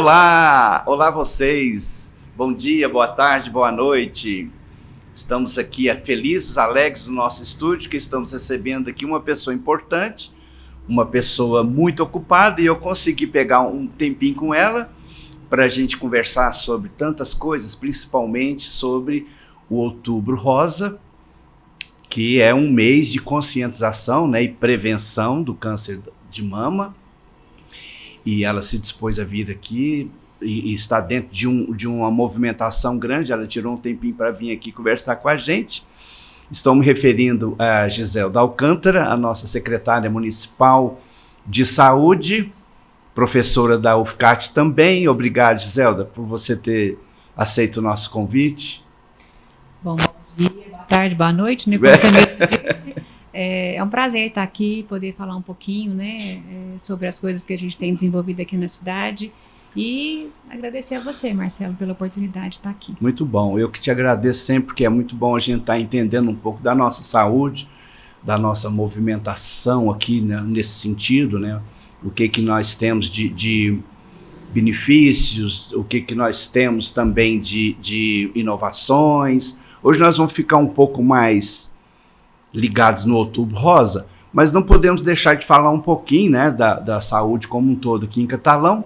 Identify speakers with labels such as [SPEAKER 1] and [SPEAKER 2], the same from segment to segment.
[SPEAKER 1] Olá! Olá vocês! Bom dia, boa tarde, boa noite. Estamos aqui felizes, alegres no nosso estúdio, que estamos recebendo aqui uma pessoa importante, uma pessoa muito ocupada, e eu consegui pegar um tempinho com ela para a gente conversar sobre tantas coisas, principalmente sobre o Outubro Rosa, que é um mês de conscientização, né, e prevenção do câncer de mama. E ela se dispôs a vir aqui e está dentro de uma movimentação grande. Ela tirou um tempinho para vir aqui conversar com a gente. Estou me referindo a Giselda Alcântara, a nossa secretária municipal de saúde, professora da UFCAT também. Obrigado, Giselda, por você ter aceito o nosso convite.
[SPEAKER 2] Bom dia, boa tarde, boa noite, né? Como você mesmo disse. É um prazer estar aqui, poder falar um pouquinho, né, sobre as coisas que a gente tem desenvolvido aqui na cidade, e agradecer a você, Marcelo, pela oportunidade de estar aqui.
[SPEAKER 1] Muito bom, eu que te agradeço sempre, porque é muito bom a gente estar entendendo um pouco da nossa saúde, da nossa movimentação aqui, né, nesse sentido, né, o que nós temos de benefícios, o que nós temos também de inovações. Hoje nós vamos ficar um pouco mais ligados no Outubro Rosa, mas não podemos deixar de falar um pouquinho, né, da saúde como um todo aqui em Catalão.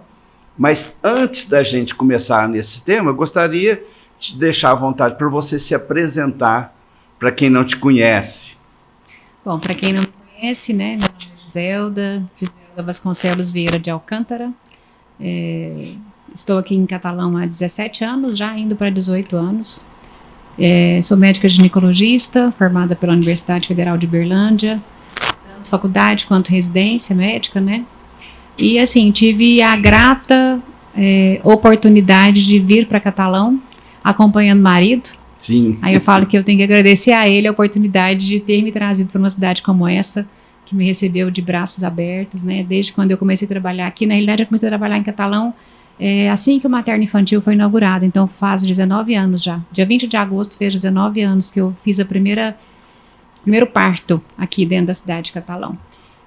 [SPEAKER 1] Mas antes da gente começar nesse tema, eu gostaria de te deixar à vontade para você se apresentar para quem não te conhece.
[SPEAKER 2] Bom, para quem não me conhece, né, meu nome é Giselda Vasconcelos Vieira de Alcântara. Estou aqui em Catalão há 17 anos, já indo para 18 anos. Sou médica ginecologista, formada pela Universidade Federal de Berlândia, tanto faculdade quanto residência médica, né? E assim, tive a grata oportunidade de vir para Catalão, acompanhando o marido.
[SPEAKER 1] Sim.
[SPEAKER 2] Aí eu falo que eu tenho que agradecer a ele a oportunidade de ter me trazido para uma cidade como essa, que me recebeu de braços abertos, né? Desde quando eu comecei a trabalhar aqui, na realidade eu comecei a trabalhar em Catalão assim que o materno infantil foi inaugurado, então faz 19 anos já. Dia 20 de agosto fez 19 anos que eu fiz o primeiro parto aqui dentro da cidade de Catalão.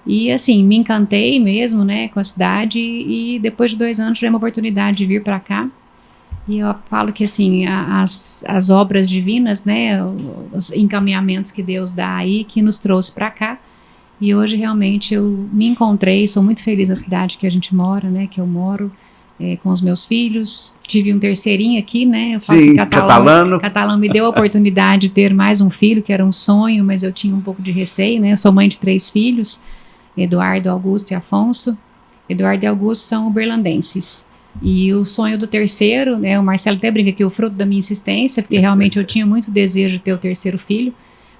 [SPEAKER 2] E assim, me encantei mesmo, né, com a cidade, e depois de 2 anos tive uma oportunidade de vir para cá. E eu falo que assim, as obras divinas, né, os encaminhamentos que Deus dá aí, que nos trouxe para cá. E hoje realmente eu me encontrei, sou muito feliz na cidade que a gente mora, né, que eu moro. Com os meus filhos, tive um terceirinho aqui, né? Eu falo
[SPEAKER 1] Sim,
[SPEAKER 2] que Catalão me deu a oportunidade de ter mais um filho, que era um sonho, mas eu tinha um pouco de receio, né? Eu sou mãe de 3 filhos, Eduardo, Augusto e Afonso. Eduardo e Augusto são uberlandenses. E o sonho do terceiro, né? O Marcelo até brinca que é o fruto da minha insistência, porque realmente eu tinha muito desejo de ter o terceiro filho.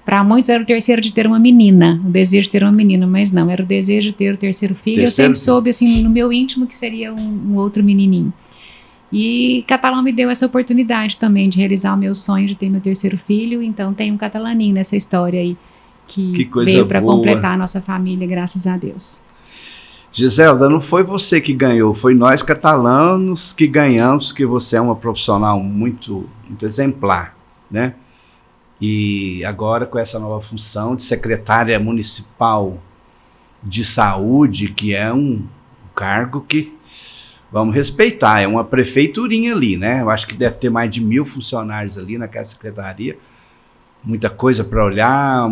[SPEAKER 2] Para muitos era o terceiro de ter uma menina, o desejo de ter uma menina, mas não, era o desejo de ter o terceiro filho. Eu sempre soube, assim, no meu íntimo, que seria um outro menininho. E Catalão me deu essa oportunidade também de realizar o meu sonho de ter meu terceiro filho, então tem um catalaninho nessa história aí, que veio para completar a nossa família, graças a Deus.
[SPEAKER 1] Giselda, não foi você que ganhou, foi nós catalanos que ganhamos, que você é uma profissional muito, muito exemplar, né? E agora com essa nova função de secretária municipal de saúde, que é um cargo que vamos respeitar, é uma prefeiturinha ali, né? Eu acho que deve ter mais de 1000 funcionários ali naquela secretaria, muita coisa para olhar.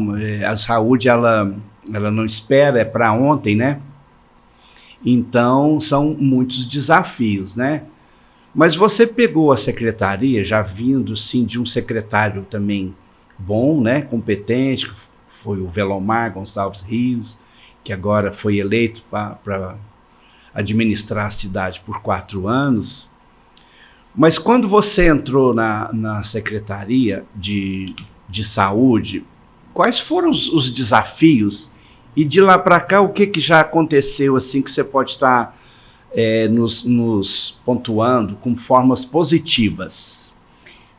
[SPEAKER 1] A saúde ela não espera, é para ontem, né? Então são muitos desafios, né? Mas você pegou a secretaria já vindo sim de um secretário também bom, né, competente, que foi o Velomar Gonçalves Rios, que agora foi eleito para administrar a cidade por 4 anos. Mas quando você entrou na Secretaria de Saúde, quais foram os desafios? E de lá para cá, o que já aconteceu assim que você pode estar nos pontuando com formas positivas?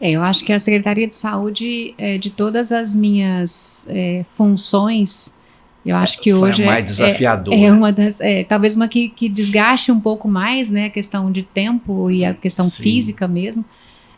[SPEAKER 2] Eu acho que a Secretaria de Saúde, de todas as minhas funções, eu acho que hoje
[SPEAKER 1] é mais desafiadora.
[SPEAKER 2] É uma das, talvez uma que desgaste um pouco mais, né, a questão de tempo e a questão física mesmo,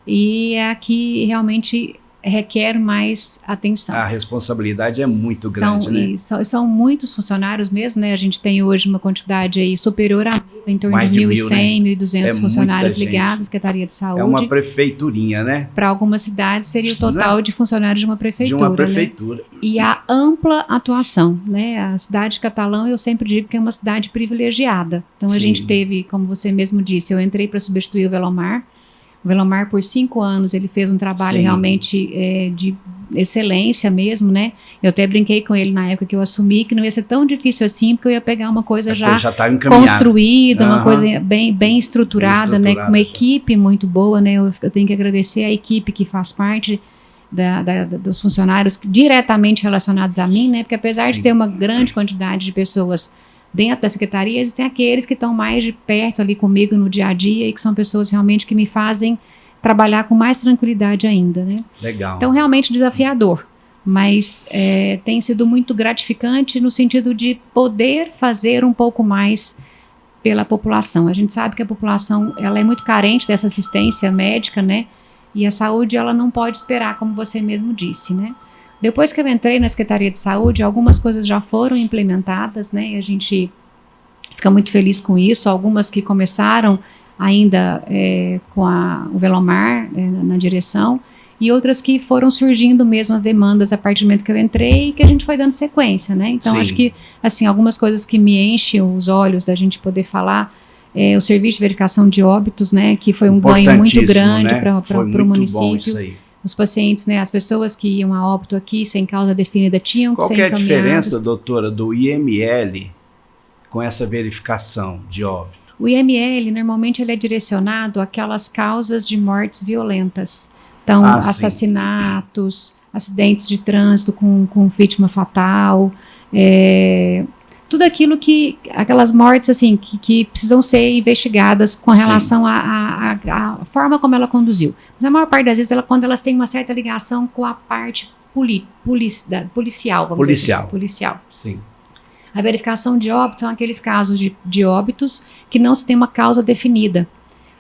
[SPEAKER 2] e é a que realmente requer mais atenção.
[SPEAKER 1] A responsabilidade é muito grande, né?
[SPEAKER 2] São muitos funcionários mesmo, né? A gente tem hoje uma quantidade aí superior a em torno
[SPEAKER 1] mais
[SPEAKER 2] de
[SPEAKER 1] 1.100,
[SPEAKER 2] né? 1.200 funcionários ligados à Secretaria de Saúde.
[SPEAKER 1] É uma prefeiturinha, né?
[SPEAKER 2] Para algumas cidades seria o total de funcionários de uma prefeitura.
[SPEAKER 1] De uma prefeitura.
[SPEAKER 2] Né? E a ampla atuação, né? A cidade de Catalão, eu sempre digo que é uma cidade privilegiada. Então a gente teve, como você mesmo disse, eu entrei para substituir o Velomar. O Velomar, por 5 anos, ele fez um trabalho realmente de excelência mesmo, né? Eu até brinquei com ele na época que eu assumi que não ia ser tão difícil assim, porque eu ia pegar uma coisa já construída, uma coisa bem estruturada, né? Com uma equipe muito boa, né? Eu tenho que agradecer a equipe que faz parte dos funcionários diretamente relacionados a mim, né? Porque apesar de ter uma grande quantidade de pessoas dentro da secretaria, existem aqueles que estão mais de perto ali comigo no dia a dia e que são pessoas realmente que me fazem trabalhar com mais tranquilidade ainda, né?
[SPEAKER 1] Legal.
[SPEAKER 2] Então, realmente desafiador, mas tem sido muito gratificante no sentido de poder fazer um pouco mais pela população. A gente sabe que a população, ela é muito carente dessa assistência médica, né? E a saúde, ela não pode esperar, como você mesmo disse, né? Depois que eu entrei na Secretaria de Saúde, algumas coisas já foram implementadas, né? E a gente fica muito feliz com isso. Algumas que começaram ainda com o Velomar na direção, e outras que foram surgindo mesmo as demandas a partir do momento que eu entrei e que a gente foi dando sequência, né? Então, acho que, assim, algumas coisas que me enchem os olhos da gente poder falar, o serviço de verificação de óbitos, né? Que foi um ganho muito grande, né? Para o município. Os pacientes, né, as pessoas que iam a óbito aqui sem causa definida tinham que ser encaminhadas.
[SPEAKER 1] Qual é a diferença, doutora, do IML com essa verificação de óbito?
[SPEAKER 2] O IML, normalmente, ele é direcionado àquelas causas de mortes violentas. Então, assassinatos, acidentes de trânsito com vítima fatal, tudo aquilo aquelas mortes, assim, que precisam ser investigadas com relação à forma como ela conduziu. Mas a maior parte das vezes, quando elas têm uma certa ligação com a parte policial, vamos dizer assim. Policial.
[SPEAKER 1] Sim.
[SPEAKER 2] A verificação de óbito são aqueles casos de óbitos que não se tem uma causa definida.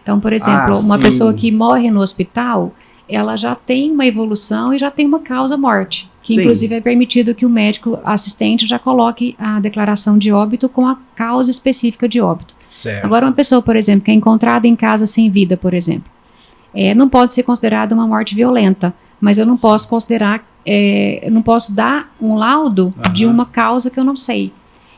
[SPEAKER 2] Então, por exemplo, uma pessoa que morre no hospital, ela já tem uma evolução e já tem uma causa-morte, que inclusive é permitido que o médico assistente já coloque a declaração de óbito com a causa específica de óbito.
[SPEAKER 1] Certo.
[SPEAKER 2] Agora, uma pessoa, por exemplo, que é encontrada em casa sem vida, por exemplo, não pode ser considerada uma morte violenta, mas eu não posso considerar, não posso dar um laudo de uma causa que eu não sei.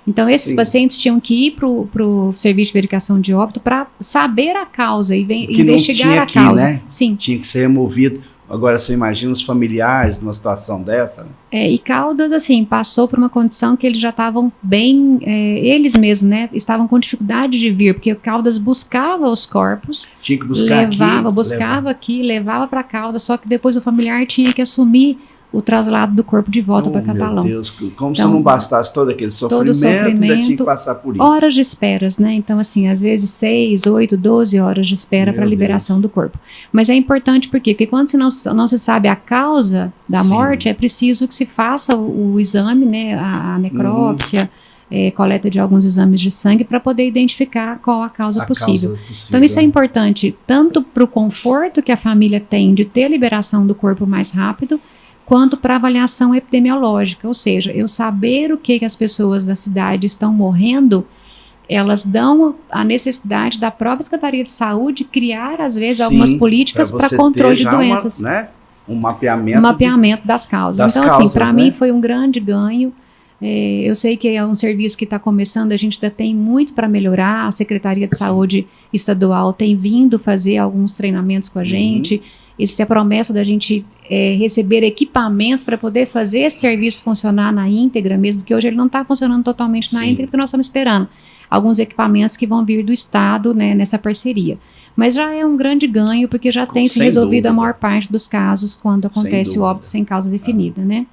[SPEAKER 2] Então, esses pacientes tinham que ir para o serviço de verificação de óbito para saber a causa e investigar a causa.
[SPEAKER 1] Né?
[SPEAKER 2] Sim.
[SPEAKER 1] Tinha que ser removido. Agora, você imagina os familiares numa situação dessa? Né?
[SPEAKER 2] E Caldas, assim, passou por uma condição que eles já estavam bem, eles mesmos, né, estavam com dificuldade de vir, porque Caldas buscava os corpos,
[SPEAKER 1] tinha que buscar
[SPEAKER 2] buscava aqui, levava para Caldas, só que depois o familiar tinha que assumir o traslado do corpo de volta para Catalão.
[SPEAKER 1] Meu Deus, como se não bastasse todo aquele sofrimento, ainda tinha que passar por isso.
[SPEAKER 2] Horas de esperas, né? Então, assim, às vezes 6, 8, 12 horas de espera para a liberação do corpo. Mas é importante porque quando não se sabe a causa da morte, é preciso que se faça o exame, né? A necrópsia, coleta de alguns exames de sangue para poder identificar qual a causa possível. Então, isso é importante tanto para o conforto que a família tem de ter a liberação do corpo mais rápido, quanto para avaliação epidemiológica, ou seja, eu saber o que as pessoas da cidade estão morrendo, elas dão a necessidade da própria Secretaria de Saúde criar, às vezes, algumas políticas para controle de doenças.
[SPEAKER 1] Um mapeamento
[SPEAKER 2] das causas. Então, assim, para mim foi um grande ganho. Eu sei que é um serviço que está começando, a gente ainda tem muito para melhorar, a Secretaria de Saúde Estadual tem vindo fazer alguns treinamentos com a gente, existe a promessa da gente receber equipamentos para poder fazer esse serviço funcionar na íntegra mesmo, porque hoje ele não está funcionando totalmente na íntegra, porque nós estamos esperando alguns equipamentos que vão vir do Estado, né, nessa parceria. Mas já é um grande ganho, porque já tem se resolvido a maior parte dos casos quando acontece o óbito sem causa definida, né?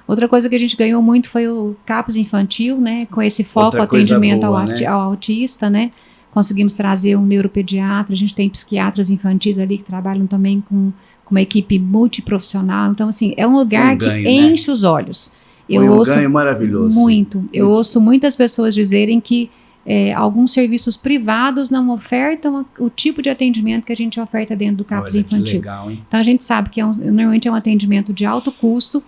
[SPEAKER 2] Outra coisa que a gente ganhou muito foi o CAPS infantil, né, com esse foco atendimento ao autista, né? Conseguimos trazer um neuropediatra, a gente tem psiquiatras infantis ali que trabalham também com uma equipe multiprofissional. Então, assim, é um lugar que enche os olhos.
[SPEAKER 1] Foi um ganho maravilhoso.
[SPEAKER 2] Eu ouço muitas pessoas dizerem que alguns serviços privados não ofertam o tipo de atendimento que a gente oferta dentro do CAPS infantil.
[SPEAKER 1] Legal, hein?
[SPEAKER 2] Então a gente sabe que normalmente é um atendimento de alto custo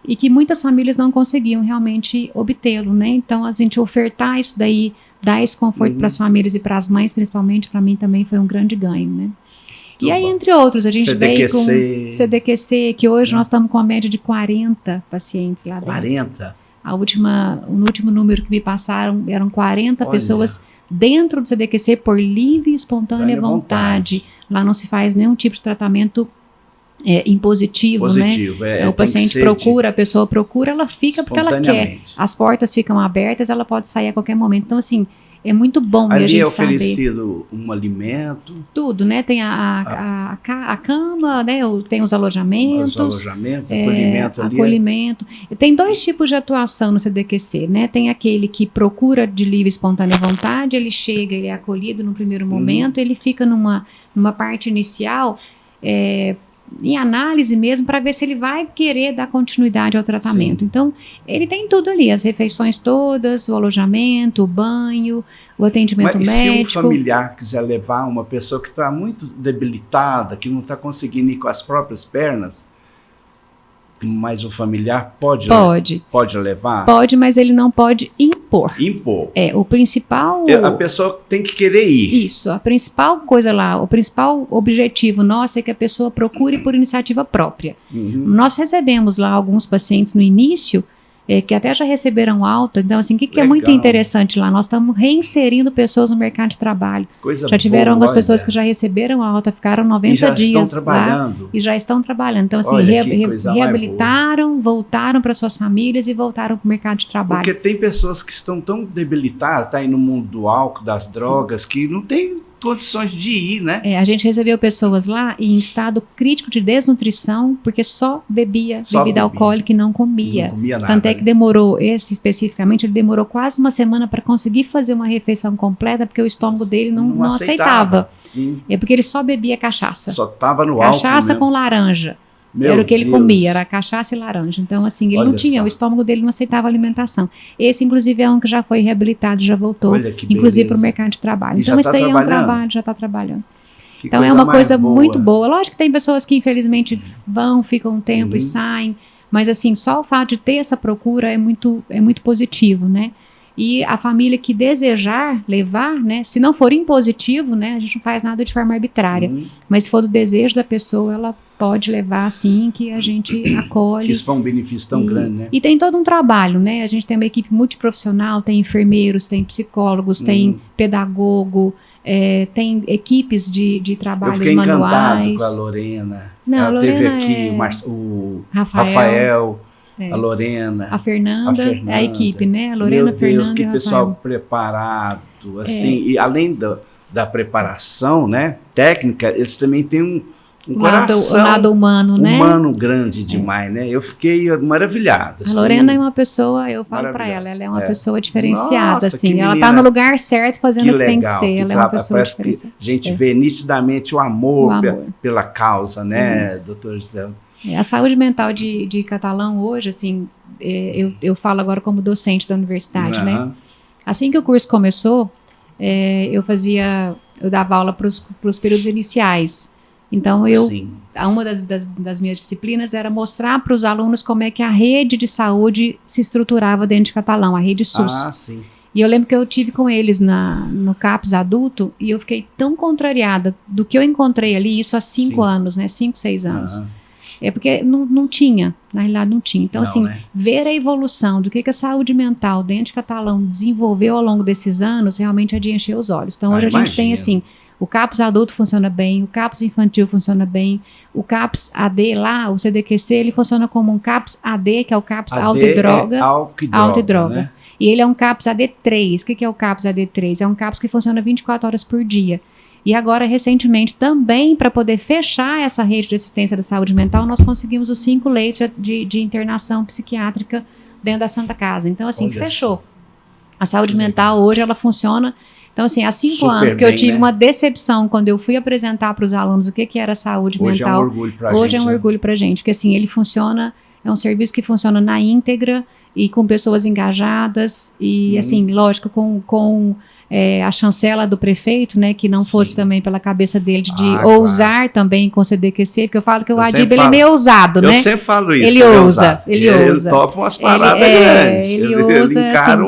[SPEAKER 2] e que muitas famílias não conseguiam realmente obtê-lo, né? Então a gente ofertar isso daí, dar esse conforto para as famílias e para as mães, principalmente, para mim também foi um grande ganho, né? E aí, entre outros, a gente veio com CDQC, que hoje nós estamos com a média de 40 pacientes lá dentro.
[SPEAKER 1] 40?
[SPEAKER 2] No último número que me passaram, eram 40 pessoas dentro do CDQC por livre e espontânea vontade. Lá não se faz nenhum tipo de tratamento impositivo, né? O paciente procura, a pessoa procura, ela fica porque ela quer. As portas ficam abertas, ela pode sair a qualquer momento. Então, assim, é muito bom a gente saber. Ali é
[SPEAKER 1] oferecido um alimento?
[SPEAKER 2] Tudo, né? Tem a cama, né? Tem os alojamentos. Acolhimento. Tem 2 tipos de atuação no CDQC, né? Tem aquele que procura de livre e espontânea vontade, ele chega, ele é acolhido no primeiro momento, ele fica numa parte inicial, em análise mesmo, para ver se ele vai querer dar continuidade ao tratamento. Sim. Então, ele tem tudo ali, as refeições todas, o alojamento, o banho, o atendimento médico.
[SPEAKER 1] Se um familiar quiser levar uma pessoa que está muito debilitada, que não está conseguindo ir com as próprias pernas, mas o familiar pode levar?
[SPEAKER 2] Pode, mas ele não pode impor. O principal...
[SPEAKER 1] A pessoa tem que querer ir.
[SPEAKER 2] Isso, a principal coisa lá, o principal objetivo nosso é que a pessoa procure por iniciativa própria. Nós recebemos lá alguns pacientes no início, que até já receberam alta. Então, assim, o que é muito interessante lá? Nós estamos reinserindo pessoas no mercado de trabalho. Já tiveram algumas pessoas que já receberam alta, ficaram 90 dias lá e já estão trabalhando. Então, assim, reabilitaram, voltaram para suas famílias e voltaram para o mercado de trabalho.
[SPEAKER 1] Porque tem pessoas que estão tão debilitadas, tá aí no mundo do álcool, das drogas, que não tem condições de ir, né?
[SPEAKER 2] A gente recebeu pessoas lá em estado crítico de desnutrição, porque só bebia bebida alcoólica e não comia. Não comia nada. Tanto é que demorou, esse especificamente, ele demorou quase uma semana para conseguir fazer uma refeição completa, porque o estômago dele não aceitava. Sim. Porque ele só bebia cachaça.
[SPEAKER 1] Só estava no álcool.
[SPEAKER 2] Cachaça com laranja. Era o que ele comia, era cachaça e laranja. Então, assim, ele não tinha, o estômago dele não aceitava alimentação. Esse, inclusive, é um que já foi reabilitado, já voltou, inclusive, para o mercado de trabalho. Então, esse daí é um trabalho, já está trabalhando. Então, é uma coisa muito boa. Lógico que tem pessoas que, infelizmente, ficam um tempo e saem, mas, assim, só o fato de ter essa procura é muito positivo, né? E a família que desejar levar, né, se não for impositivo, né, a gente não faz nada de forma arbitrária, mas se for do desejo da pessoa, ela pode levar assim, que a gente acolhe.
[SPEAKER 1] Isso foi um benefício tão grande, né?
[SPEAKER 2] E tem todo um trabalho, né, a gente tem uma equipe multiprofissional, tem enfermeiros, tem psicólogos, tem pedagogo, tem equipes de trabalhos manuais.
[SPEAKER 1] Eu fiquei encantado com a Lorena. Ela teve aqui o Rafael. A Lorena,
[SPEAKER 2] a Fernanda, a equipe, né? A Lorena,
[SPEAKER 1] meu Deus,
[SPEAKER 2] Fernanda
[SPEAKER 1] que pessoal preparado, assim, e além da preparação, né, técnica, eles também têm um coração,
[SPEAKER 2] o lado humano, né?
[SPEAKER 1] Humano grande demais, né? Eu fiquei maravilhado.
[SPEAKER 2] Assim. A Lorena é uma pessoa, eu falo para ela é uma pessoa diferenciada, assim, ela tá no lugar certo fazendo o que tem que ser, ela é uma pessoa diferenciada.
[SPEAKER 1] A gente vê nitidamente o amor. Pela causa, né, doutor José?
[SPEAKER 2] A saúde mental de Catalão hoje, assim, eu falo agora como docente da universidade, né? Assim que o curso começou, eu dava aula para os períodos iniciais. Então, uma das minhas disciplinas era mostrar para os alunos como é que a rede de saúde se estruturava dentro de Catalão, a rede SUS.
[SPEAKER 1] Sim.
[SPEAKER 2] E eu lembro que eu tive com eles no CAPS adulto e eu fiquei tão contrariada do que eu encontrei ali, isso há 5 anos, né? 5, 6 anos. Porque não tinha, na realidade não tinha. Então, ver a evolução do que a saúde mental dentro de Catalão desenvolveu ao longo desses anos, realmente é de encher os olhos. Então, hoje a gente tem, assim, o CAPS adulto funciona bem, o CAPS infantil funciona bem, o CAPS AD lá, o CDQC, ele funciona como um CAPS AD, que é o CAPS álcool e drogas. Né? E ele é um CAPS AD3. O que é o CAPS AD3? É um CAPS que funciona 24 horas por dia. E agora, recentemente, também para poder fechar essa rede de assistência da saúde mental, nós conseguimos os 5 leitos de internação psiquiátrica dentro da Santa Casa. Então, assim, fechou. A saúde mental hoje, ela funciona. Então, assim, há 5 anos que eu tive uma decepção quando eu fui apresentar para os alunos o que era saúde mental. Hoje é um orgulho para a gente. Porque, assim, ele funciona, é um serviço que funciona na íntegra e com pessoas engajadas e, assim, lógico, com a chancela do prefeito, né, que não fosse também pela cabeça dele de ousar também conceder QC, porque eu falo que o Adib ele é meio ousado, né?
[SPEAKER 1] Eu sempre falo isso.
[SPEAKER 2] Ele ousa.
[SPEAKER 1] Ele topa umas paradas grandes.
[SPEAKER 2] Ele ousa,
[SPEAKER 1] ele encara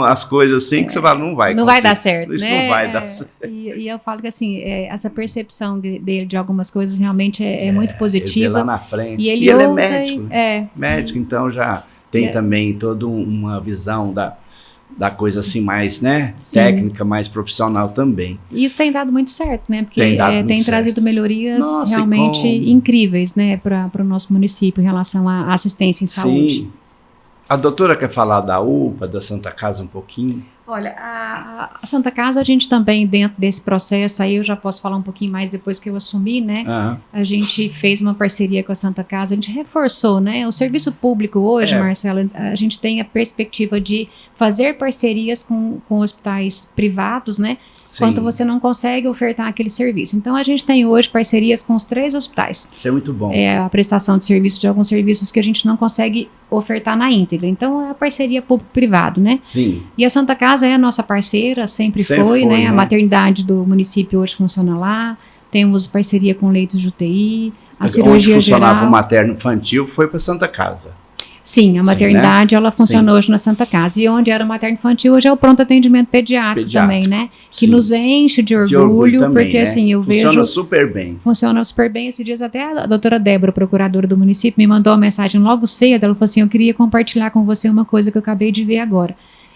[SPEAKER 1] as coisas assim que você fala, não vai
[SPEAKER 2] dar certo,
[SPEAKER 1] isso
[SPEAKER 2] né?
[SPEAKER 1] não vai dar certo.
[SPEAKER 2] E eu falo que assim, essa percepção dele de algumas coisas realmente é muito positiva.
[SPEAKER 1] Ele lá na frente.
[SPEAKER 2] E ele
[SPEAKER 1] é
[SPEAKER 2] ousa
[SPEAKER 1] médico. Médico, então já tem também toda uma visão da coisa assim mais, né, técnica, mais profissional também.
[SPEAKER 2] E isso tem dado muito certo, né, porque tem trazido
[SPEAKER 1] certo.
[SPEAKER 2] melhorias realmente incríveis, né, para o nosso município em relação à assistência em saúde.
[SPEAKER 1] Sim. A doutora quer falar da UPA, da Santa Casa um pouquinho?
[SPEAKER 2] Olha, a Santa Casa, a gente também, dentro desse processo, aí eu já posso falar um pouquinho mais depois que eu assumi, né? A gente fez uma parceria com a Santa Casa, a gente reforçou, né? O serviço público hoje, Marcelo, a gente tem a perspectiva de fazer parcerias com hospitais privados, né? Enquanto você não consegue ofertar aquele serviço. Então, a gente tem hoje parcerias com os 3 hospitais.
[SPEAKER 1] Isso é muito bom.
[SPEAKER 2] É a prestação de serviço de alguns serviços que a gente não consegue ofertar na íntegra. Então, é a parceria público-privado, né?
[SPEAKER 1] Sim.
[SPEAKER 2] E a Santa Casa é a nossa parceira, sempre foi, né? A maternidade do município hoje funciona lá. Temos parceria com leitos de UTI, a cirurgia
[SPEAKER 1] onde funcionava
[SPEAKER 2] geral.
[SPEAKER 1] o materno-infantil foi para Santa Casa.
[SPEAKER 2] Sim, a maternidade, ela funciona hoje na Santa Casa. E onde era o materno-infantil, hoje é o pronto atendimento pediátrico também, né? Que nos enche de orgulho, também, porque assim, eu vejo...
[SPEAKER 1] Funciona super bem.
[SPEAKER 2] Funciona super bem. Esses dias até a doutora Débora, procuradora do município, me mandou uma mensagem logo cedo, ela falou assim, eu queria compartilhar com você uma coisa que eu acabei de ver agora.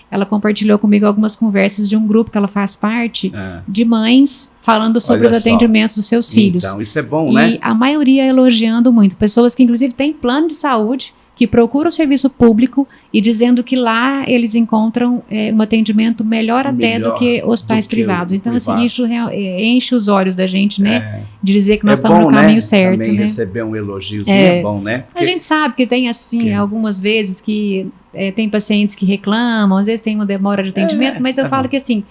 [SPEAKER 2] Ela compartilhou comigo algumas conversas de um grupo que ela faz parte, de mães, falando sobre os atendimentos dos seus filhos.
[SPEAKER 1] Então, isso é bom, né?
[SPEAKER 2] E a maioria elogiando muito. Pessoas que, inclusive, têm plano de saúde, que procuram o serviço público e dizendo que lá eles encontram um atendimento melhor até do que hospitais privados. Então, assim, isso enche os olhos da gente, né? De dizer que nós estamos no caminho certo.
[SPEAKER 1] Também
[SPEAKER 2] né?
[SPEAKER 1] Receber um elogio é bom, né?
[SPEAKER 2] Porque a gente sabe que tem, assim, algumas vezes que tem pacientes que reclamam, às vezes tem uma demora de atendimento, mas eu falo que, assim,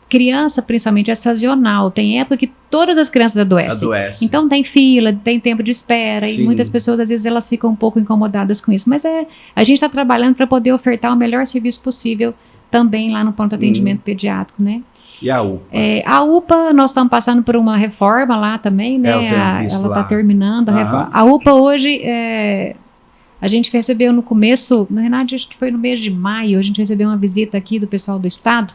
[SPEAKER 2] criança, principalmente, é sazonal. Tem época que todas as crianças adoecem. Então, tem fila, tem tempo de espera. Sim. E muitas pessoas, às vezes, elas ficam um pouco incomodadas com isso. Mas a gente está trabalhando para poder ofertar o melhor serviço possível também lá no ponto de atendimento pediátrico, né?
[SPEAKER 1] E a UPA?
[SPEAKER 2] A UPA, nós estamos passando por uma reforma lá também, né? Ela está terminando a reforma. A UPA hoje, a gente recebeu no começo, na verdade, acho que foi no mês de maio, a gente recebeu uma visita aqui do pessoal do estado.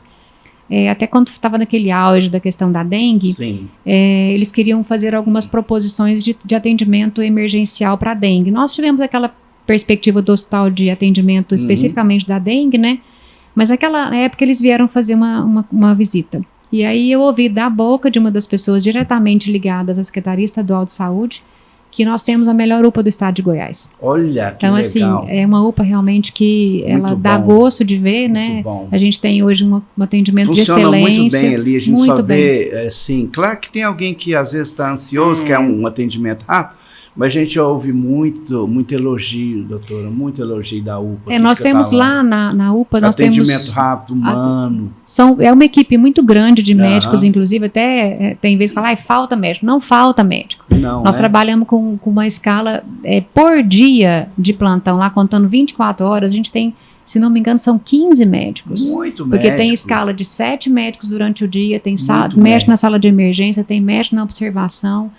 [SPEAKER 2] Até quando estava naquele auge da questão da dengue, eles queriam fazer algumas proposições de atendimento emergencial para a dengue. Nós tivemos aquela perspectiva do hospital de atendimento especificamente da dengue, né? Mas naquela época eles vieram fazer uma visita. E aí eu ouvi da boca de uma das pessoas diretamente ligadas à Secretaria Estadual de Saúde que nós temos a melhor UPA do estado de Goiás.
[SPEAKER 1] Olha, que
[SPEAKER 2] então,
[SPEAKER 1] legal.
[SPEAKER 2] Assim, é uma UPA realmente que ela dá gosto de ver, né?
[SPEAKER 1] Bom.
[SPEAKER 2] A gente tem hoje um atendimento de excelência.
[SPEAKER 1] Funciona muito bem ali, a gente só vê, assim, claro que tem alguém que às vezes está ansioso, quer um atendimento rápido, mas a gente ouve muito elogio, doutora, muito elogio da UPA.
[SPEAKER 2] Nós temos lá na UPA, nós temos...
[SPEAKER 1] Atendimento rápido, humano.
[SPEAKER 2] É uma equipe muito grande de médicos, inclusive até tem vezes que fala, falta médico. Não falta médico.
[SPEAKER 1] Não,
[SPEAKER 2] nós trabalhamos com uma escala por dia de plantão, lá contando 24 horas, a gente tem, se não me engano, são 15 médicos.
[SPEAKER 1] Muito
[SPEAKER 2] Porque
[SPEAKER 1] médico.
[SPEAKER 2] Tem escala de 7 médicos durante o dia, tem médico na sala de emergência, tem médico na observação,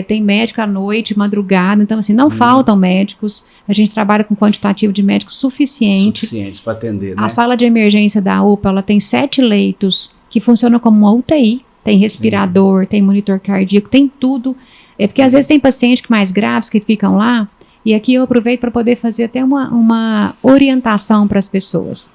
[SPEAKER 2] tem médico à noite, madrugada, então assim, não faltam médicos, a gente trabalha com quantitativo de médicos
[SPEAKER 1] suficientes para atender, né?
[SPEAKER 2] A sala de emergência da UPA, ela tem 7 leitos que funcionam como uma UTI, tem respirador, tem monitor cardíaco, tem tudo, porque às vezes tem pacientes mais graves que ficam lá, e aqui eu aproveito para poder fazer até uma orientação para as pessoas.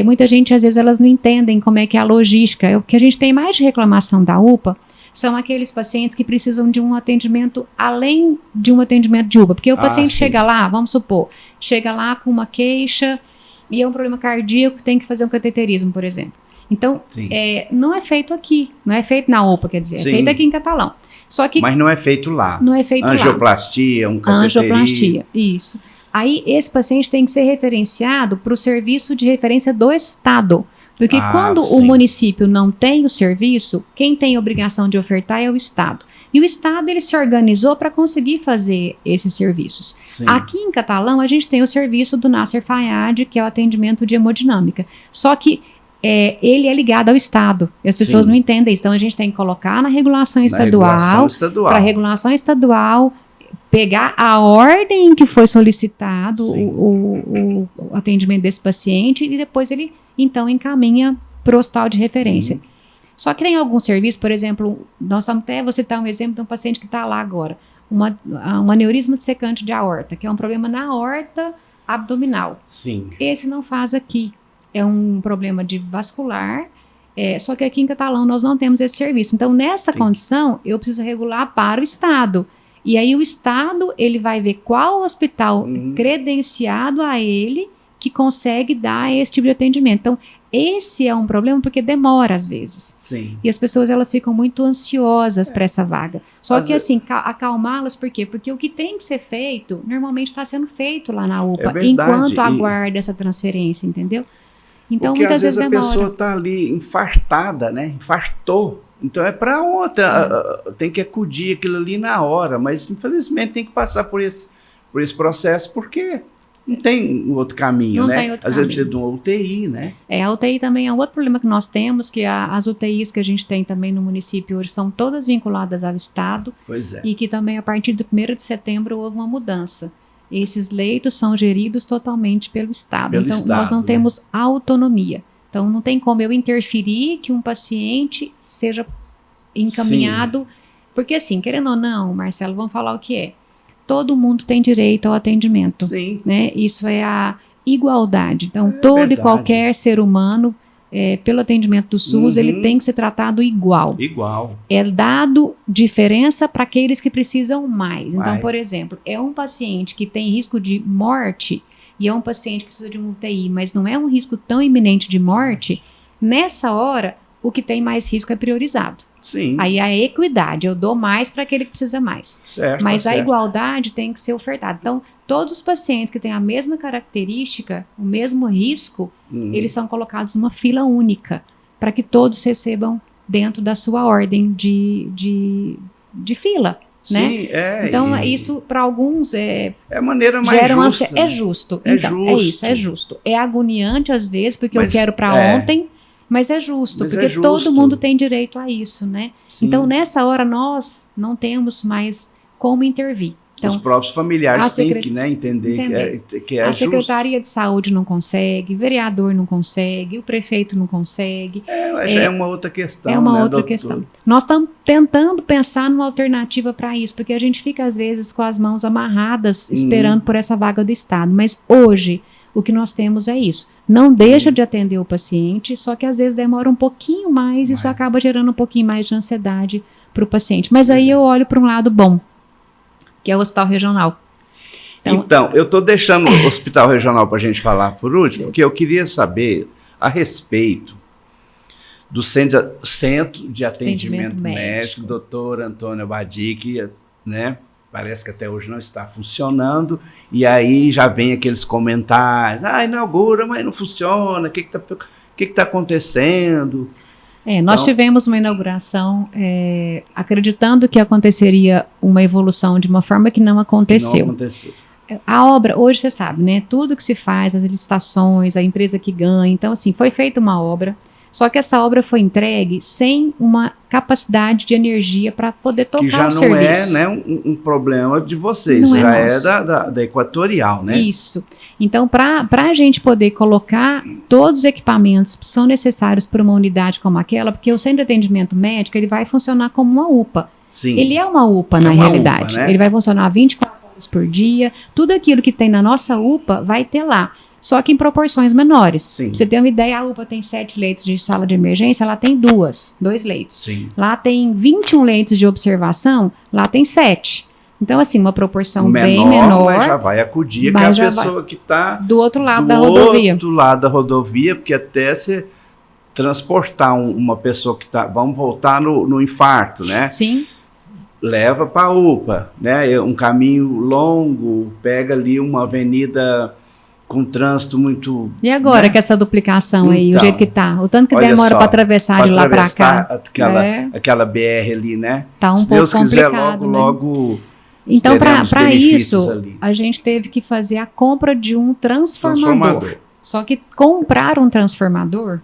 [SPEAKER 2] Muita gente, às vezes, elas não entendem como é que é a logística, o que a gente tem mais de reclamação da UPA, são aqueles pacientes que precisam de um atendimento além de um atendimento de UPA. Porque o paciente chega lá, vamos supor, chega lá com uma queixa e é um problema cardíaco, tem que fazer um cateterismo, por exemplo. Então, não é feito aqui, não é feito na UPA, quer dizer, é feito aqui em Catalão. Só que,
[SPEAKER 1] mas não é feito lá.
[SPEAKER 2] Não é feito
[SPEAKER 1] Angioplastia, um cateterismo.
[SPEAKER 2] Angioplastia, isso. Aí, esse paciente tem que ser referenciado para o serviço de referência do Estado. Porque quando o município não tem o serviço, quem tem a obrigação de ofertar é o Estado. E o Estado, ele se organizou para conseguir fazer esses serviços.
[SPEAKER 1] Sim.
[SPEAKER 2] Aqui em Catalão, a gente tem o serviço do Nasser Fayad, que é o atendimento de hemodinâmica. Só que ele é ligado ao Estado. E as pessoas
[SPEAKER 1] Sim.
[SPEAKER 2] não entendem isso. Então, a gente tem que colocar na regulação estadual, para a regulação estadual pegar a ordem que foi solicitado o atendimento desse paciente e depois ele, então, encaminha para o hospital de referência. Só que tem alguns serviços, por exemplo, vou citar um exemplo de um paciente que está lá agora, um aneurisma dissecante de aorta, que é um problema na aorta abdominal.
[SPEAKER 1] Sim.
[SPEAKER 2] Esse não faz aqui. É um problema de vascular, só que aqui em Catalão nós não temos esse serviço. Então, nessa condição, eu preciso regular para o Estado. E aí o Estado, ele vai ver qual hospital credenciado a ele que consegue dar esse tipo de atendimento. Então, esse é um problema porque demora às vezes.
[SPEAKER 1] Sim.
[SPEAKER 2] E as pessoas, elas ficam muito ansiosas para essa vaga. Só que assim, acalmá-las, por quê? Porque o que tem que ser feito, normalmente está sendo feito lá na UPA, enquanto aguarda essa transferência, entendeu? Então,
[SPEAKER 1] porque
[SPEAKER 2] muitas vezes demora.
[SPEAKER 1] a pessoa está ali infartada, né? Infartou. Então é para ontem, tem que acudir aquilo ali na hora, mas infelizmente tem que passar por esse processo, porque não tem outro caminho,
[SPEAKER 2] não
[SPEAKER 1] né?
[SPEAKER 2] Tem outro
[SPEAKER 1] Às
[SPEAKER 2] caminho.
[SPEAKER 1] vezes precisa de uma UTI, né?
[SPEAKER 2] A UTI também é um outro problema que nós temos, que as UTIs que a gente tem também no município hoje são todas vinculadas ao Estado.
[SPEAKER 1] Pois é.
[SPEAKER 2] E que também a partir do 1º de setembro houve uma mudança. Esses leitos são geridos totalmente pelo Estado. Então nós não temos autonomia. Então não tem como eu interferir que um paciente seja encaminhado. Sim. Porque assim, querendo ou não, Marcelo, vamos falar o que é. Todo mundo tem direito ao atendimento. Sim. Né? Isso é a igualdade. Então todo e qualquer ser humano, pelo atendimento do SUS, ele tem que ser tratado igual.
[SPEAKER 1] Igual.
[SPEAKER 2] É dado diferença para aqueles que precisam mais. Então, por exemplo, é um paciente que tem risco de morte e é um paciente que precisa de um UTI, mas não é um risco tão iminente de morte, nessa hora, o que tem mais risco é priorizado.
[SPEAKER 1] Sim.
[SPEAKER 2] Aí a equidade, eu dou mais para aquele que precisa mais.
[SPEAKER 1] Certo,
[SPEAKER 2] mas a igualdade tem que ser ofertada. Então, todos os pacientes que têm a mesma característica, o mesmo risco, eles são colocados numa fila única, para que todos recebam dentro da sua ordem de fila. Sim, né? Então, isso para alguns é
[SPEAKER 1] a maneira mais justa.
[SPEAKER 2] É justo. Então, é isso, é justo. É agoniante às vezes, porque eu quero para ontem, mas é justo, porque todo mundo tem direito a isso, né? Sim. Então, nessa hora, nós não temos mais como intervir. Então,
[SPEAKER 1] os próprios familiares têm que, né, entender que é
[SPEAKER 2] justo. A Secretaria de Saúde não consegue, o vereador não consegue, o prefeito não consegue.
[SPEAKER 1] Já é uma outra questão.
[SPEAKER 2] É uma outra questão. Nós estamos tentando pensar numa alternativa para isso, porque a gente fica, às vezes, com as mãos amarradas, esperando por essa vaga do Estado. Mas hoje, o que nós temos é isso. Não deixa de atender o paciente, só que às vezes demora um pouquinho mais, isso acaba gerando um pouquinho mais de ansiedade para o paciente. Mas aí eu olho para um lado bom, que é o hospital regional.
[SPEAKER 1] Então eu estou deixando o hospital regional para a gente falar por último, porque eu queria saber a respeito do Centro de Atendimento Médico, doutor Antônio Abadi, que, né, parece que até hoje não está funcionando, e aí já vem aqueles comentários, inaugura, mas não funciona, o que está acontecendo?
[SPEAKER 2] Nós tivemos uma inauguração acreditando que aconteceria uma evolução de uma forma que não aconteceu.
[SPEAKER 1] Não aconteceu.
[SPEAKER 2] A obra, hoje você sabe, né? Tudo que se faz, as licitações, a empresa que ganha. Então, assim, foi feita uma obra, só que essa obra foi entregue sem uma capacidade de energia para poder tocar o serviço.
[SPEAKER 1] Que já não é, né, um problema de vocês, já é da Equatorial, né?
[SPEAKER 2] Isso. Então, para a gente poder colocar todos os equipamentos que são necessários para uma unidade como aquela, porque o centro de atendimento médico, ele vai funcionar como uma UPA.
[SPEAKER 1] Sim.
[SPEAKER 2] Ele é uma UPA, na realidade. UPA, né? Ele vai funcionar 24 horas por dia, tudo aquilo que tem na nossa UPA vai ter lá. Só que em proporções menores.
[SPEAKER 1] Sim.
[SPEAKER 2] Pra você ter uma ideia, a UPA tem 7 leitos de sala de emergência, ela tem 2 leitos.
[SPEAKER 1] Sim.
[SPEAKER 2] Lá tem 21 leitos de observação, lá tem 7. Então, assim, uma proporção bem menor.
[SPEAKER 1] Mas já vai acudir aquela pessoa que está
[SPEAKER 2] do outro lado da rodovia.
[SPEAKER 1] Do outro lado da rodovia, porque até você transportar uma pessoa que está... Vamos voltar no infarto, né?
[SPEAKER 2] Sim.
[SPEAKER 1] Leva para a UPA, né? Um caminho longo, pega ali uma avenida com trânsito muito...
[SPEAKER 2] E agora, né, que essa duplicação aí, o jeito que tá? O tanto que demora para atravessar de lá para cá.
[SPEAKER 1] Aquela BR ali, né?
[SPEAKER 2] Tá um
[SPEAKER 1] Se
[SPEAKER 2] pouco
[SPEAKER 1] Deus quiser,
[SPEAKER 2] complicado,
[SPEAKER 1] logo
[SPEAKER 2] então, para isso, ali, a gente teve que fazer a compra de um transformador. Só que comprar um transformador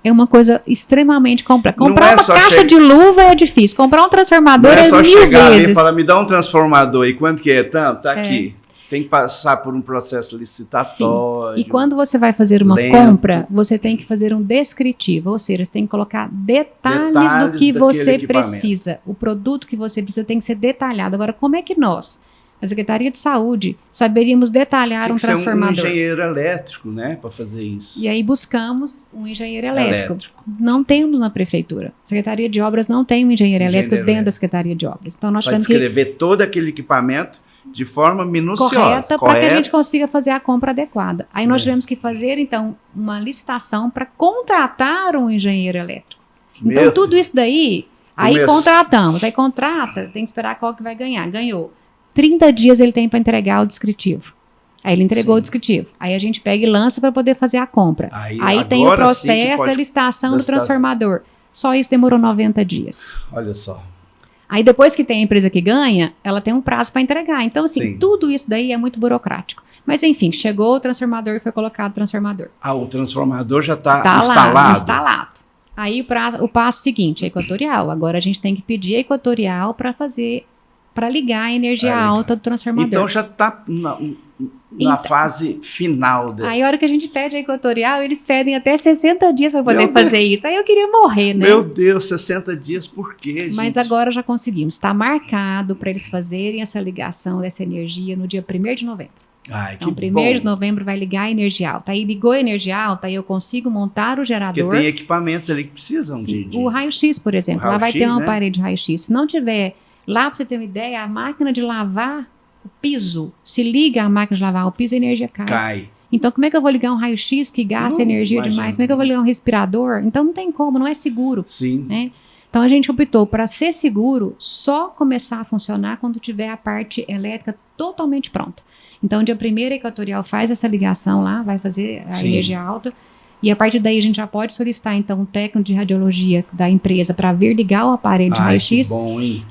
[SPEAKER 2] é uma coisa extremamente complexa.
[SPEAKER 1] Não
[SPEAKER 2] Comprar
[SPEAKER 1] é
[SPEAKER 2] uma
[SPEAKER 1] só
[SPEAKER 2] caixa de luva é difícil. Comprar um transformador
[SPEAKER 1] Não é só
[SPEAKER 2] 1000
[SPEAKER 1] chegar ali e
[SPEAKER 2] vezes.
[SPEAKER 1] falar, me dá um transformador. E quanto que é? Tá aqui. Tem que passar por um processo licitatório.
[SPEAKER 2] Sim. E quando você vai fazer uma
[SPEAKER 1] lento.
[SPEAKER 2] compra, você tem que fazer um descritivo, ou seja, você tem que colocar detalhes do que você precisa. O produto que você precisa tem que ser detalhado. Agora, como é que nós, a Secretaria de Saúde, saberíamos detalhar um transformador?
[SPEAKER 1] Ser um engenheiro elétrico, né, para fazer isso.
[SPEAKER 2] E aí buscamos um engenheiro elétrico. Não temos na prefeitura. A Secretaria de Obras não tem um engenheiro elétrico dentro da Secretaria de Obras. Então nós tivemos que
[SPEAKER 1] descrever todo aquele equipamento de forma minuciosa.
[SPEAKER 2] Correta, para que a gente consiga fazer a compra adequada. Aí nós tivemos que fazer, então, uma licitação para contratar um engenheiro elétrico. Então, tudo isso daí, aí contratamos. Aí contrata, tem que esperar qual que vai ganhar. Ganhou. 30 dias ele tem para entregar o descritivo. Aí ele entregou o descritivo. Aí a gente pega e lança para poder fazer a compra. Aí tem o processo da licitação do transformador. Só isso demorou 90 dias.
[SPEAKER 1] Olha só.
[SPEAKER 2] Aí depois que tem a empresa que ganha, ela tem um prazo para entregar. Então, assim, tudo isso daí é muito burocrático. Mas, enfim, chegou o transformador e foi colocado o transformador.
[SPEAKER 1] O transformador já está instalado?
[SPEAKER 2] Lá, instalado. Aí o passo seguinte, a Equatorial. Agora a gente tem que pedir a Equatorial para ligar a energia alta do transformador.
[SPEAKER 1] Então já está na fase final.
[SPEAKER 2] Aí a hora que a gente pede a Equatorial, eles pedem até 60 dias para poder fazer isso. Aí eu queria morrer, né?
[SPEAKER 1] Meu Deus, 60 dias por quê, gente?
[SPEAKER 2] Mas agora já conseguimos. Está marcado para eles fazerem essa ligação dessa energia no dia 1º de novembro. Então, 1º de novembro vai ligar a energia alta. Aí ligou a energia alta, aí eu consigo montar o gerador.
[SPEAKER 1] Porque tem equipamentos ali que precisam de...
[SPEAKER 2] O raio-x, por exemplo. Lá vai ter um aparelho de raio-x. Se não tiver... Lá, para você ter uma ideia, a máquina de lavar o piso, se liga a máquina de lavar o piso, a energia cai. Então, como é que eu vou ligar um raio-x que gasta energia demais? Como é que eu vou ligar um respirador? Então, não tem como, não é seguro.
[SPEAKER 1] Sim.
[SPEAKER 2] Né? Então, a gente optou para ser seguro, só começar a funcionar quando tiver a parte elétrica totalmente pronta. Então, dia 1º, a Equatorial faz essa ligação lá, vai fazer a energia alta. E a partir daí a gente já pode solicitar, então, um técnico de radiologia da empresa para vir ligar o aparelho de raio-x.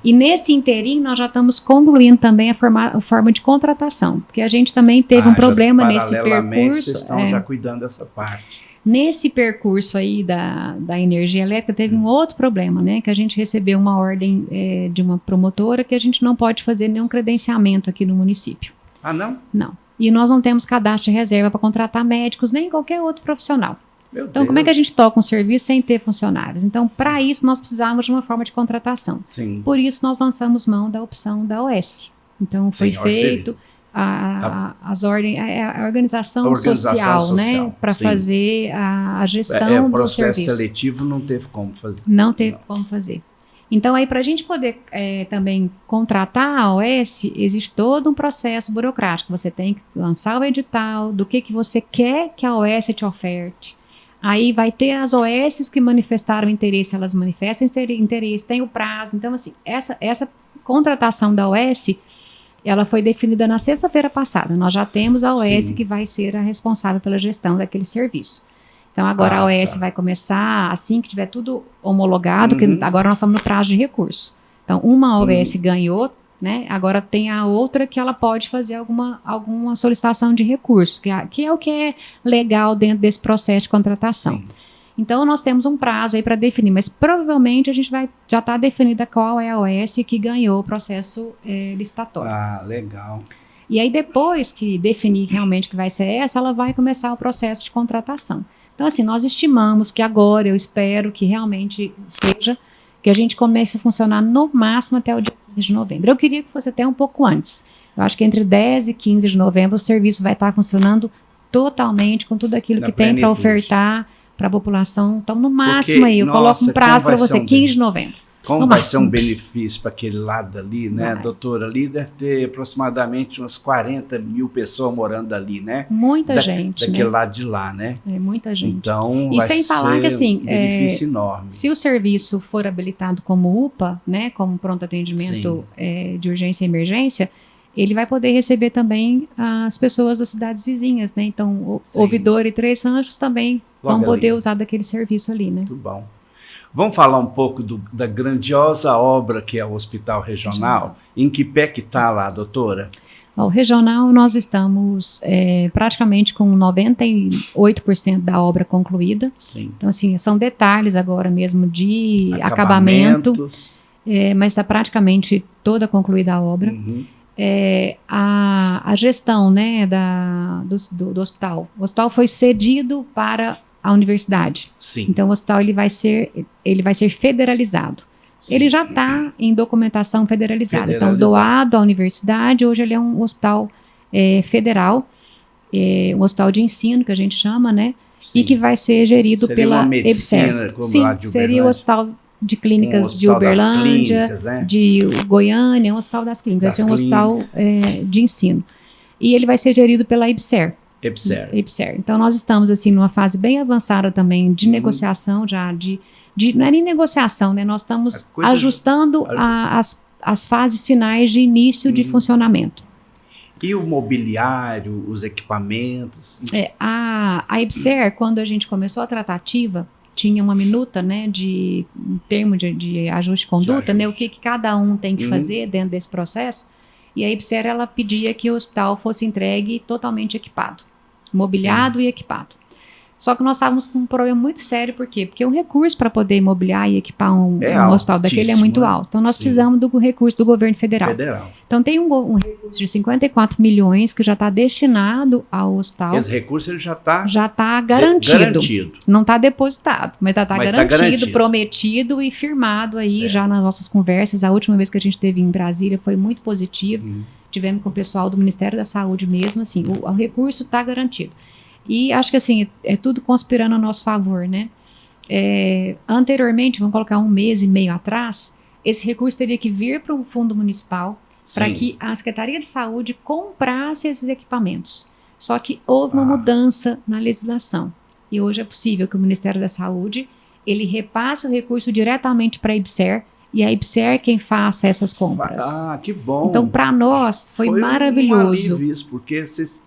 [SPEAKER 2] E nesse interim nós já estamos concluindo também a forma de contratação, porque a gente também teve um problema nesse percurso.
[SPEAKER 1] Vocês estão já cuidando dessa parte.
[SPEAKER 2] Nesse percurso aí da energia elétrica teve um outro problema, né? Que a gente recebeu uma ordem de uma promotora que a gente não pode fazer nenhum credenciamento aqui no município.
[SPEAKER 1] Ah, não?
[SPEAKER 2] Não. E nós não temos cadastro de reserva para contratar médicos nem qualquer outro profissional. Então, como é que a gente toca um serviço sem ter funcionários? Então, para isso, nós precisávamos de uma forma de contratação.
[SPEAKER 1] Sim.
[SPEAKER 2] Por isso, nós lançamos mão da opção da OS. Então, foi feito a organização social, né? Para fazer a gestão do serviço. O
[SPEAKER 1] processo seletivo não teve como fazer.
[SPEAKER 2] Não teve como fazer. Então, aí, para a gente poder também contratar a OS, existe todo um processo burocrático. Você tem que lançar o edital do que você quer que a OS te oferte. Aí vai ter as OS que manifestaram interesse, elas manifestam interesse, tem o prazo. Então, assim, essa contratação da OS, ela foi definida na sexta-feira passada. Nós já temos a OS que vai ser a responsável pela gestão daquele serviço. Então, agora a OS vai começar, assim que tiver tudo homologado, que agora nós estamos no prazo de recurso. Então, uma OS ganhou, né? Agora tem a outra que ela pode fazer alguma solicitação de recurso, que é o que é legal dentro desse processo de contratação. Sim. Então, nós temos um prazo aí para definir, mas provavelmente a gente já está definida qual é a OS que ganhou o processo licitatório.
[SPEAKER 1] Ah, legal.
[SPEAKER 2] E aí, depois que definir realmente que vai ser essa, ela vai começar o processo de contratação. Então, assim, nós estimamos que agora, eu espero que realmente seja, que a gente comece a funcionar no máximo até o dia 15 de novembro. Eu queria que fosse até um pouco antes. Eu acho que entre 10 e 15 de novembro o serviço vai estar funcionando totalmente com tudo aquilo que tem para ofertar para a população. Então, no máximo aí, eu coloco um prazo para você, 15 de novembro.
[SPEAKER 1] Como vai ser um benefício para aquele lado ali, né, doutora? Ali deve ter aproximadamente umas 40 mil pessoas morando ali, né?
[SPEAKER 2] Muita gente,
[SPEAKER 1] daquele lado de lá, né?
[SPEAKER 2] É muita gente.
[SPEAKER 1] Então,
[SPEAKER 2] e sem falar que, assim,
[SPEAKER 1] um benefício enorme.
[SPEAKER 2] Se o serviço for habilitado como UPA, né, como pronto atendimento de urgência e emergência, ele vai poder receber também as pessoas das cidades vizinhas, né? Então, Ouvidor e Três Ranchos também vão poder usar daquele serviço ali, né?
[SPEAKER 1] Muito bom. Vamos falar um pouco da grandiosa obra que é o Hospital Regional. Em que pé que está lá, doutora?
[SPEAKER 2] O regional, nós estamos praticamente com 98% da obra concluída.
[SPEAKER 1] Sim.
[SPEAKER 2] Então, assim, são detalhes agora mesmo de acabamento, mas está praticamente toda concluída a obra.
[SPEAKER 1] Uhum.
[SPEAKER 2] A gestão, né, do hospital. O hospital foi cedido para a universidade.
[SPEAKER 1] Sim.
[SPEAKER 2] Então, o hospital ele vai ser federalizado. Sim. Ele já está em documentação federalizada. Então, doado à universidade, hoje ele é um hospital federal, um hospital de ensino, que a gente chama, né? Sim. E que vai ser gerido pela EBSER. Sim, seria o hospital de clínicas de Uberlândia, clínicas, né? De Goiânia, um hospital das clínicas. Vai ser um hospital de ensino. E ele vai ser gerido pela EBSER. EBSER. Então, nós estamos, assim, numa fase bem avançada também de negociação, já não é nem negociação, né? Nós estamos ajustando as fases finais de início de funcionamento.
[SPEAKER 1] E o mobiliário, os equipamentos?
[SPEAKER 2] A EBSER, quando a gente começou a tratativa, tinha uma minuta, né, de um termo de ajuste de conduta, né, o que cada um tem que fazer dentro desse processo. E a EBSER, ela pedia que o hospital fosse entregue totalmente equipado, mobiliado e equipado. Só que nós estávamos com um problema muito sério, por quê? Porque o recurso para poder imobiliar e equipar um hospital daquele é muito alto. Então, nós precisamos do recurso do governo federal. Então, tem um recurso de 54 milhões que já está destinado ao hospital.
[SPEAKER 1] Esse recurso ele já
[SPEAKER 2] está garantido. Não está depositado, mas está garantido, prometido e firmado aí já nas nossas conversas. A última vez que a gente esteve em Brasília foi muito positivo. Tivemos com o pessoal do Ministério da Saúde mesmo, assim, o recurso está garantido. E acho que assim, é tudo conspirando a nosso favor, né? Anteriormente, vamos colocar 1 mês e meio atrás, esse recurso teria que vir para um fundo municipal para que a Secretaria de Saúde comprasse esses equipamentos. Só que houve uma mudança na legislação. E hoje é possível que o Ministério da Saúde, ele repasse o recurso diretamente para a EBSER, e a EBSER quem faça essas compras.
[SPEAKER 1] Que bom!
[SPEAKER 2] Então, para nós, foi maravilhoso.
[SPEAKER 1] Um alívio isso, porque vocês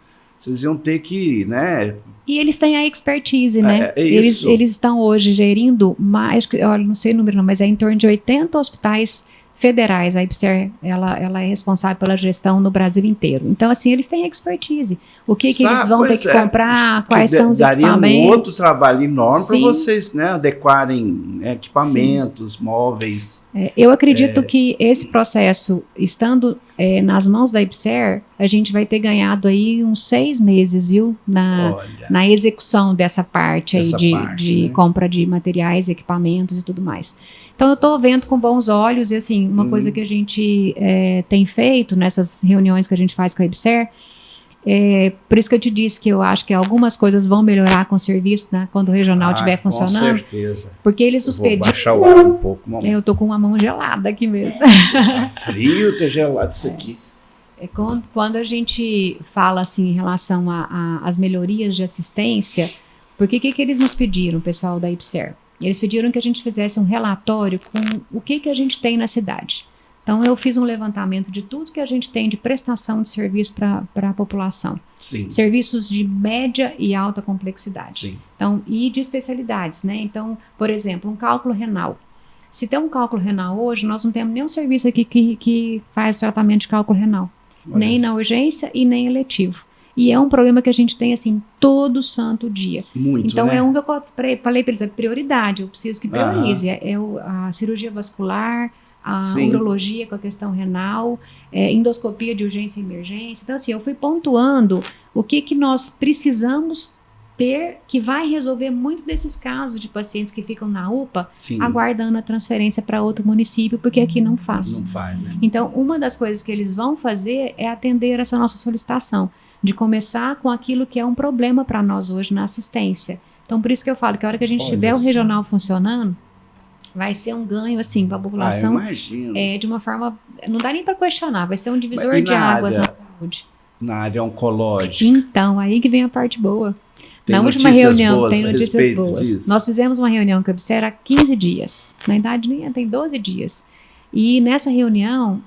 [SPEAKER 1] iam ter que, né?
[SPEAKER 2] E eles têm a expertise, né? Eles estão hoje gerindo mais, olha, não sei o número não, mas é em torno de 80 hospitais federais. A EBSER, ela é responsável pela gestão no Brasil inteiro. Então, assim, eles têm expertise. O que eles vão ter que comprar, quais são os equipamentos.
[SPEAKER 1] Daria um outro trabalho enorme para vocês, né, adequarem equipamentos, móveis.
[SPEAKER 2] Eu acredito que esse processo, estando nas mãos da EBSER, a gente vai ter ganhado aí uns 6 meses, viu? Na execução dessa parte aí de compra de materiais, equipamentos e tudo mais. Então, eu estou vendo com bons olhos, e assim, uma coisa que a gente tem feito nessas reuniões que a gente faz com a EBSER, por isso que eu te disse que eu acho que algumas coisas vão melhorar com o serviço, né, quando o regional estiver funcionando. Com
[SPEAKER 1] certeza.
[SPEAKER 2] Porque eles nos pediram.
[SPEAKER 1] Vou baixar o ar um pouco.
[SPEAKER 2] Eu estou com uma mão gelada aqui mesmo.
[SPEAKER 1] Tá frio, tá gelado isso aqui.
[SPEAKER 2] Quando a gente fala assim em relação às melhorias de assistência, porque que eles nos pediram, o pessoal da EBSER? Eles pediram que a gente fizesse um relatório com o que a gente tem na cidade. Então, eu fiz um levantamento de tudo que a gente tem de prestação de serviço para a população.
[SPEAKER 1] Sim.
[SPEAKER 2] Serviços de média e alta complexidade.
[SPEAKER 1] Sim.
[SPEAKER 2] Então, e de especialidades, né? Então, por exemplo, um cálculo renal. Se tem um cálculo renal hoje, nós não temos nenhum serviço aqui que faz tratamento de cálculo renal. Nem na urgência e nem eletivo. E é um problema que a gente tem, assim, todo santo dia.
[SPEAKER 1] Muito,
[SPEAKER 2] então,
[SPEAKER 1] né?
[SPEAKER 2] é um que eu falei para eles, a prioridade, eu preciso que priorize. A cirurgia vascular, a urologia com a questão renal, endoscopia de urgência e emergência. Então, assim, eu fui pontuando o que nós precisamos ter, que vai resolver muito desses casos de pacientes que ficam na UPA, aguardando a transferência para outro município, porque aqui não faz.
[SPEAKER 1] Não faz, né?
[SPEAKER 2] Então, uma das coisas que eles vão fazer é atender essa nossa solicitação, de começar com aquilo que é um problema para nós hoje na assistência. Então, por isso que eu falo que a hora que a gente tiver o regional funcionando, vai ser um ganho, assim, para a população.
[SPEAKER 1] Eu imagino.
[SPEAKER 2] De uma forma, não dá nem para questionar, vai ser um divisor de águas na saúde.
[SPEAKER 1] Na área oncológica.
[SPEAKER 2] Então, aí que vem a parte boa. Na última reunião, tem notícias boas. Nós fizemos uma reunião com a EBSER há 15 dias. Na idade, nem tem 12 dias. E nessa reunião,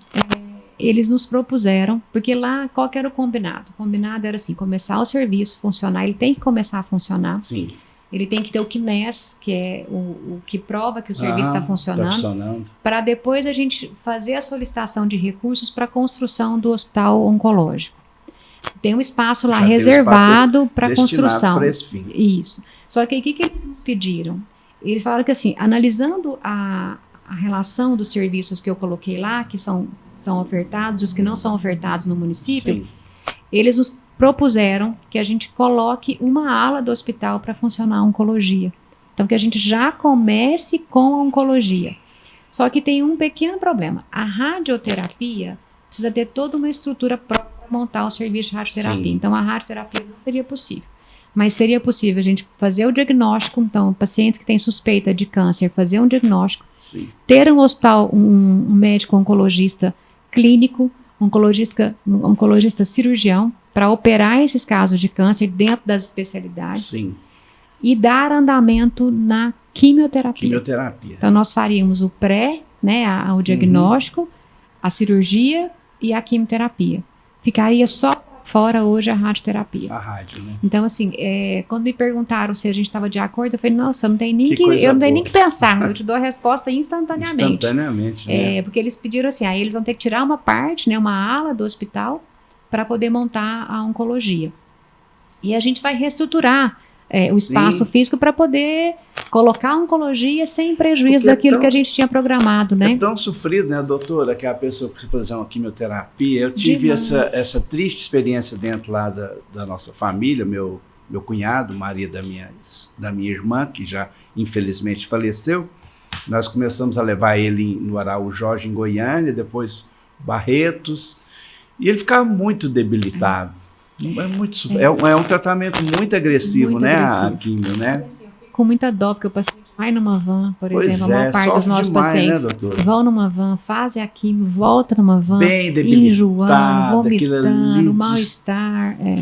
[SPEAKER 2] eles nos propuseram, porque lá, qual que era o combinado? O combinado era assim, começar o serviço funcionar, ele tem que começar a funcionar.
[SPEAKER 1] Sim.
[SPEAKER 2] ele tem que ter o QNES, que é o que prova que o serviço está funcionando, para depois a gente fazer a solicitação de recursos para a construção do hospital oncológico. Tem um espaço lá reservado para construção.
[SPEAKER 1] Pra esse fim.
[SPEAKER 2] Isso. Só que aí, o que eles nos pediram? Eles falaram que, assim, analisando a relação dos serviços que eu coloquei lá, que são ofertados, os que não são ofertados no município, sim, eles nos propuseram que a gente coloque uma ala do hospital para funcionar a oncologia. Então, que a gente já comece com a oncologia. Só que tem um pequeno problema. A radioterapia precisa ter toda uma estrutura própria para montar o serviço de radioterapia. Sim. Então, a radioterapia não seria possível. Mas seria possível a gente fazer o diagnóstico, então, pacientes que têm suspeita de câncer, fazer um diagnóstico, sim, ter um hospital, um médico oncologista clínico, oncologista cirurgião, para operar esses casos de câncer dentro das especialidades, sim, e dar andamento na quimioterapia. Então, nós faríamos o pré, né, o diagnóstico, a cirurgia e a quimioterapia. Ficaria só fora hoje a radioterapia. A rádio, né? Então, assim, quando me perguntaram se a gente estava de acordo, eu falei, nossa, eu não tenho nem que pensar, eu te dou a resposta instantaneamente. Né? Porque eles pediram assim, eles vão ter que tirar uma parte, né, uma ala do hospital, para poder montar a oncologia. E a gente vai reestruturar o espaço, sim, físico para poder colocar a oncologia sem prejuízo daquilo que a gente tinha programado, né? É
[SPEAKER 1] tão sofrido, né, doutora, que a pessoa precisa fazer uma quimioterapia. Eu tive essa triste experiência dentro lá da nossa família, meu cunhado, marido da minha irmã, que já infelizmente faleceu. Nós começamos a levar ele no Araújo Jorge, em Goiânia, depois Barretos, e ele ficava muito debilitado. É um tratamento muito agressivo, muito, né, agressivo, a quimio, né?
[SPEAKER 2] Com muita dó, porque o paciente vai numa van, por exemplo, a maior parte dos nossos pacientes, né, vão numa van, fazem a quimio, volta numa van, enjoando, vomitando, mal-estar. Né?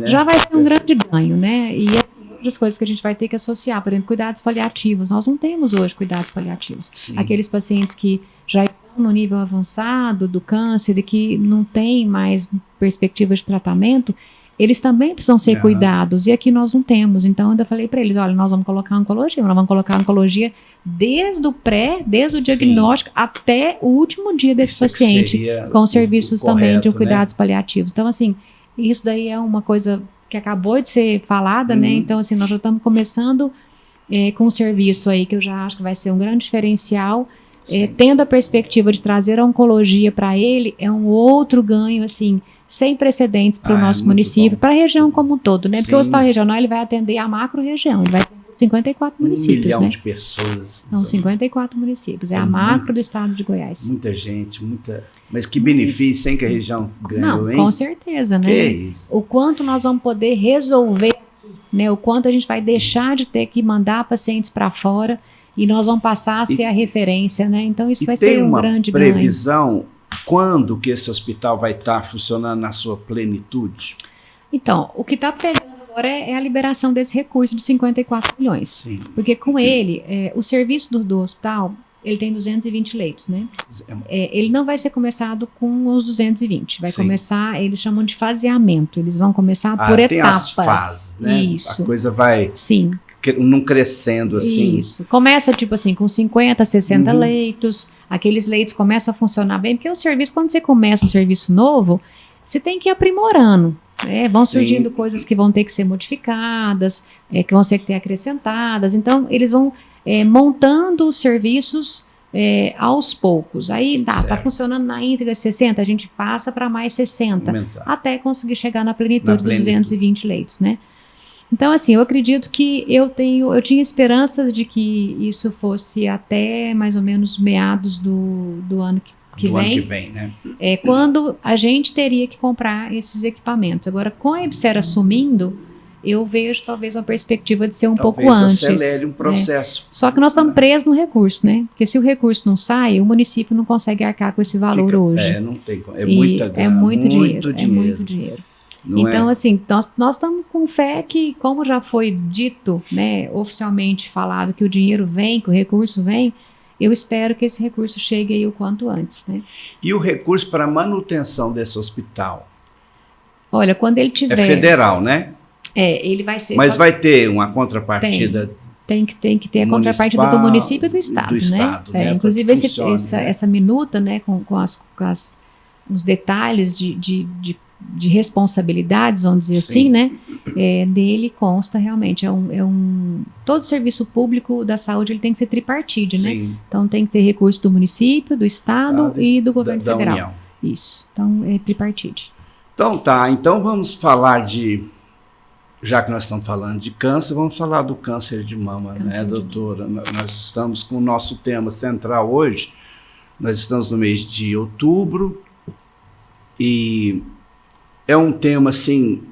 [SPEAKER 2] Já vai ser um grande ganho, né? E assim, outras coisas que a gente vai ter que associar, por exemplo, cuidados paliativos. Nós não temos hoje cuidados paliativos. Sim. Aqueles pacientes que já estão no nível avançado do câncer e que não tem mais perspectiva de tratamento, eles também precisam ser cuidados, e aqui nós não temos. Então, eu ainda falei para eles, olha, nós vamos colocar oncologia, nós vamos colocar oncologia desde o diagnóstico, sim, até o último dia desse paciente, com serviços também de cuidados, né, paliativos. Então, assim, isso daí é uma coisa que acabou de ser falada, né? Então, assim, nós já estamos começando com um serviço aí que eu já acho que vai ser um grande diferencial. Tendo a perspectiva de trazer a oncologia para ele, é um outro ganho, assim, sem precedentes para o nosso município, para a região como um todo, né? Sim. Porque o hospital regional ele vai atender a macro-região, ele vai atender 54 municípios, 1 milhão, né, de pessoas. São 54 municípios, é a macro do estado de Goiás.
[SPEAKER 1] Muita gente, mas que benefício, hein, que a região ganhou, hein?
[SPEAKER 2] Com certeza, né? Que isso? O quanto nós vamos poder resolver, né? O quanto a gente vai deixar de ter que mandar pacientes para fora e nós vamos passar a ser a referência, né? Então isso vai ser um grande ganho.
[SPEAKER 1] Tem uma previsão quando que esse hospital vai estar funcionando na sua plenitude?
[SPEAKER 2] Então, o que está pegando agora é a liberação desse recurso de 54 milhões. Sim. Porque com ele, o serviço do hospital, ele tem 220 leitos, né? Ele não vai ser começado com os 220. Vai, sim, começar, eles chamam de faseamento. Eles vão começar por etapas. Tem as fases, né? Isso. A
[SPEAKER 1] coisa vai...
[SPEAKER 2] Sim.
[SPEAKER 1] Não crescendo assim.
[SPEAKER 2] Isso. Começa tipo assim com 50, 60 leitos. Aqueles leitos começam a funcionar bem, porque o serviço, quando você começa um serviço novo, você tem que ir aprimorando, né? Vão surgindo, sim, coisas que vão ter que ser modificadas, que vão ter que ser acrescentadas. Então, eles vão montando os serviços aos poucos. Aí tá funcionando na íntegra 60, a gente passa para mais 60, até conseguir chegar na plenitude dos 220 leitos, né? Então, assim, eu acredito que eu tinha esperança de que isso fosse até mais ou menos meados do ano que vem. Ano que vem, né? Quando a gente teria que comprar esses equipamentos. Agora, com a Epsera assumindo, eu vejo talvez uma perspectiva de ser um pouco antes.
[SPEAKER 1] Talvez acelere um processo.
[SPEAKER 2] Só que nós estamos presos no recurso, né? Porque se o recurso não sai, o município não consegue arcar com esse valor hoje.
[SPEAKER 1] Não tem. É muita grana.
[SPEAKER 2] É muito dinheiro. Então, assim, nós estamos com fé que, como já foi dito, né, oficialmente falado, que o dinheiro vem, que o recurso vem, eu espero que esse recurso chegue aí o quanto antes, né?
[SPEAKER 1] E o recurso para manutenção desse hospital?
[SPEAKER 2] Olha, quando ele tiver...
[SPEAKER 1] É federal, né?
[SPEAKER 2] Ele vai ser...
[SPEAKER 1] Mas vai ter uma contrapartida...
[SPEAKER 2] Tem que ter a contrapartida do município e do Estado, né? Inclusive essa minuta, né, com os detalhes de responsabilidades, vamos dizer assim, né? Dele consta realmente, todo serviço público da saúde ele tem que ser tripartite, né? Então tem que ter recurso do município, do Estado e do governo federal. União. Isso, então é tripartite.
[SPEAKER 1] Então então vamos falar já que nós estamos falando de câncer, vamos falar do câncer de mama, né, doutora? Nós estamos com o nosso tema central hoje, nós estamos no mês de outubro, e é um tema, assim,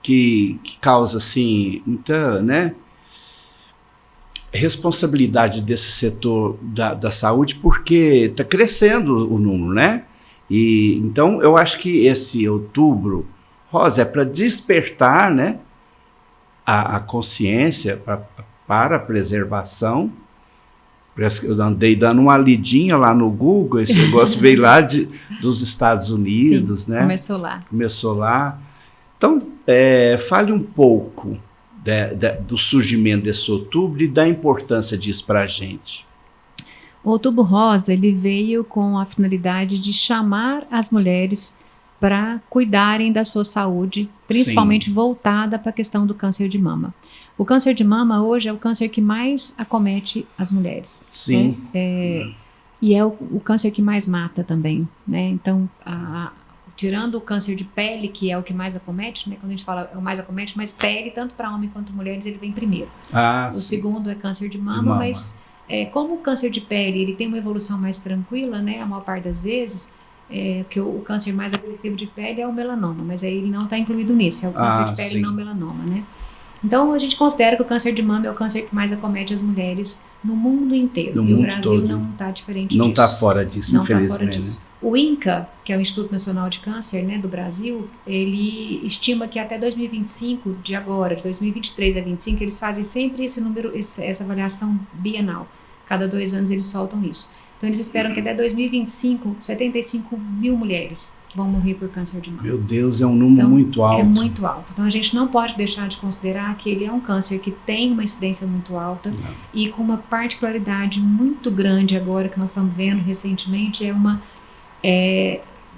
[SPEAKER 1] que causa, assim, muita, né, responsabilidade desse setor da saúde, porque está crescendo o número, né? E, então, eu acho que esse outubro rosa é para despertar, né, a consciência para a preservação. Parece que eu andei dando uma lidinha lá no Google, esse negócio veio lá dos Estados Unidos,
[SPEAKER 2] sim,
[SPEAKER 1] né?
[SPEAKER 2] Começou lá.
[SPEAKER 1] Então, fale um pouco do surgimento desse outubro e da importância disso para a gente.
[SPEAKER 2] O Outubro Rosa, ele veio com a finalidade de chamar as mulheres para cuidarem da sua saúde, principalmente voltada para a questão do câncer de mama. O câncer de mama hoje é o câncer que mais acomete as mulheres.
[SPEAKER 1] Sim.
[SPEAKER 2] E é o câncer que mais mata também, né? Então, tirando o câncer de pele, que é o que mais acomete, né? Quando a gente fala é o mais acomete, mas pele, tanto para homem quanto mulheres, ele vem primeiro. O segundo é câncer de mama, mas como o câncer de pele ele tem uma evolução mais tranquila, né? A maior parte das vezes, que o câncer mais agressivo de pele é o melanoma, mas aí ele não está incluído nisso, é o câncer de pele e não melanoma, né? Então, a gente considera que o câncer de mama é o câncer que mais acomete as mulheres no mundo inteiro. E o Brasil não está diferente disso.
[SPEAKER 1] Não está fora disso, infelizmente. Não está fora disso.
[SPEAKER 2] O INCA, que é o Instituto Nacional de Câncer, né, do Brasil, ele estima que até 2025, de 2023 a 2025, eles fazem sempre esse número, essa avaliação bienal. Cada 2 anos eles soltam isso. Então, eles esperam que até 2025, 75 mil mulheres vão morrer por câncer de mama.
[SPEAKER 1] Meu Deus, é um número muito alto.
[SPEAKER 2] É muito alto. Então, a gente não pode deixar de considerar que ele é um câncer que tem uma incidência muito alta e com uma particularidade muito grande agora, que nós estamos vendo recentemente,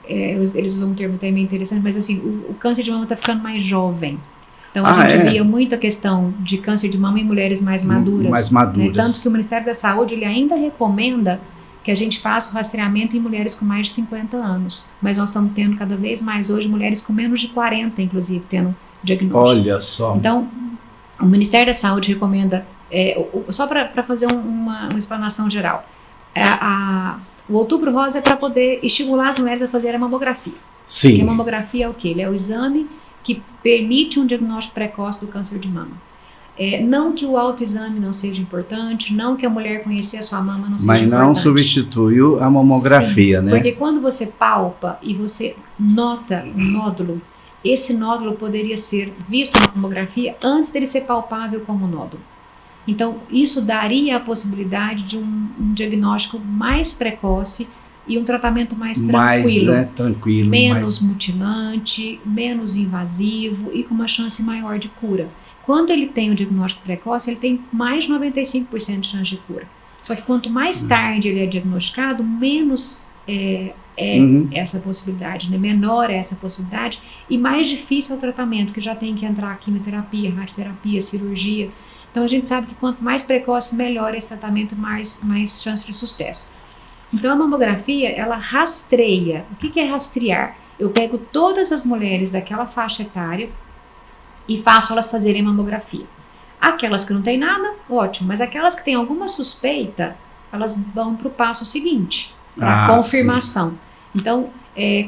[SPEAKER 2] eles usam um termo até meio interessante, mas assim, o câncer de mama está ficando mais jovem. Então, a gente via muito a questão de câncer de mama em mulheres mais maduras.
[SPEAKER 1] Mais maduras.
[SPEAKER 2] Né? Tanto que o Ministério da Saúde, ele ainda recomenda que a gente faça o rastreamento em mulheres com mais de 50 anos. Mas nós estamos tendo cada vez mais hoje mulheres com menos de 40, inclusive, tendo diagnóstico.
[SPEAKER 1] Olha só.
[SPEAKER 2] Então, o Ministério da Saúde recomenda, só para fazer uma explanação geral, o Outubro Rosa é para poder estimular as mulheres a fazerem a mamografia.
[SPEAKER 1] Sim.
[SPEAKER 2] Porque a mamografia é o quê? Ele é o exame que permite um diagnóstico precoce do câncer de mama. Não que o autoexame não seja importante, não que a mulher conhecer a sua mama não seja importante.
[SPEAKER 1] Mas não substitui a mamografia,
[SPEAKER 2] sim,
[SPEAKER 1] né?
[SPEAKER 2] Porque quando você palpa e você nota um nódulo, esse nódulo poderia ser visto na mamografia antes dele ser palpável como nódulo. Então, isso daria a possibilidade de um diagnóstico mais precoce e um tratamento mais tranquilo.
[SPEAKER 1] Tranquilo.
[SPEAKER 2] Menos mutilante, menos invasivo e com uma chance maior de cura. Quando ele tem o diagnóstico precoce, ele tem mais de 95% de chance de cura. Só que quanto mais tarde ele é diagnosticado, menos essa possibilidade, né? Menor é essa possibilidade e mais difícil é o tratamento, que já tem que entrar quimioterapia, radioterapia, cirurgia. Então a gente sabe que quanto mais precoce, melhor esse tratamento, mais chance de sucesso. Então a mamografia, ela rastreia. O que é rastrear? Eu pego todas as mulheres daquela faixa etária e faço elas fazerem mamografia. Aquelas que não têm nada, ótimo, mas aquelas que têm alguma suspeita, elas vão para o passo seguinte, a confirmação. Sim. Então,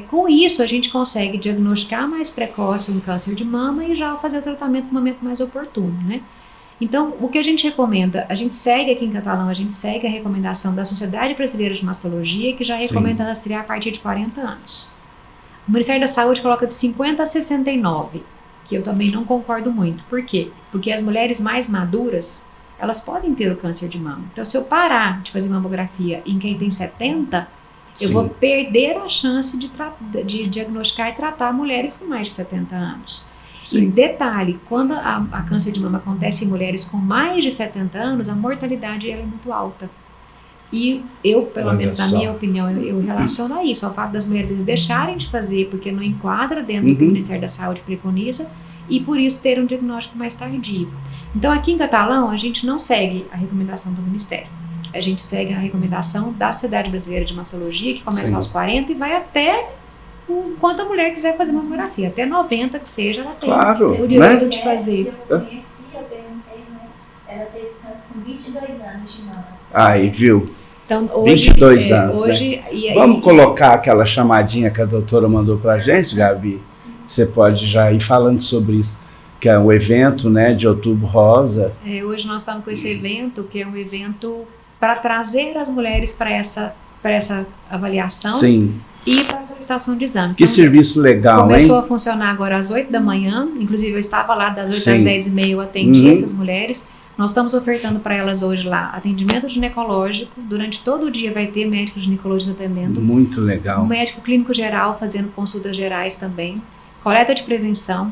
[SPEAKER 2] com isso, a gente consegue diagnosticar mais precoce um câncer de mama e já fazer o tratamento no momento mais oportuno, né? Então, o que a gente recomenda, a gente segue aqui em Catalão, a gente segue a recomendação da Sociedade Brasileira de Mastologia, que já recomenda rastrear a partir de 40 anos. O Ministério da Saúde coloca de 50 a 69, que eu também não concordo muito. Por quê? Porque as mulheres mais maduras, elas podem ter o câncer de mama. Então, se eu parar de fazer mamografia em quem tem 70, eu vou perder a chance de diagnosticar e tratar mulheres com mais de 70 anos. E detalhe, quando a câncer de mama acontece em mulheres com mais de 70 anos, a mortalidade ela é muito alta. E eu, pelo menos na minha opinião, eu relaciono a isso, ao fato das mulheres deixarem de fazer, porque não enquadra dentro do que o Ministério da Saúde preconiza, e por isso ter um diagnóstico mais tardio. Então, aqui em Catalão, a gente não segue a recomendação do Ministério. A gente segue a recomendação da Sociedade Brasileira de Mastologia, que começa aos 40 e vai até quanto a mulher quiser fazer mamografia. Até 90 que seja, ela tem o direito de fazer.
[SPEAKER 3] Eu conheci, eu perguntei, né? Ela teve câncer com 22 anos de mama.
[SPEAKER 1] Aí, viu?
[SPEAKER 2] Então, hoje,
[SPEAKER 1] 22 anos,
[SPEAKER 2] hoje,
[SPEAKER 1] né? Vamos colocar aquela chamadinha que a doutora mandou pra gente, Gabi? Você pode já ir falando sobre isso, que é um evento, né, de Outubro Rosa.
[SPEAKER 2] Hoje nós estamos com esse evento, que é um evento para trazer as mulheres para essa avaliação.
[SPEAKER 1] Sim.
[SPEAKER 2] E para a solicitação de exames.
[SPEAKER 1] Que então, serviço legal,
[SPEAKER 2] começou
[SPEAKER 1] hein?
[SPEAKER 2] a funcionar agora às 8 da manhã, inclusive eu estava lá das 8 às 10h30, eu atendi essas mulheres. Nós estamos ofertando para elas hoje lá atendimento ginecológico, durante todo o dia vai ter médico ginecologista atendendo.
[SPEAKER 1] Muito legal.
[SPEAKER 2] Um médico clínico geral fazendo consultas gerais também, coleta de prevenção,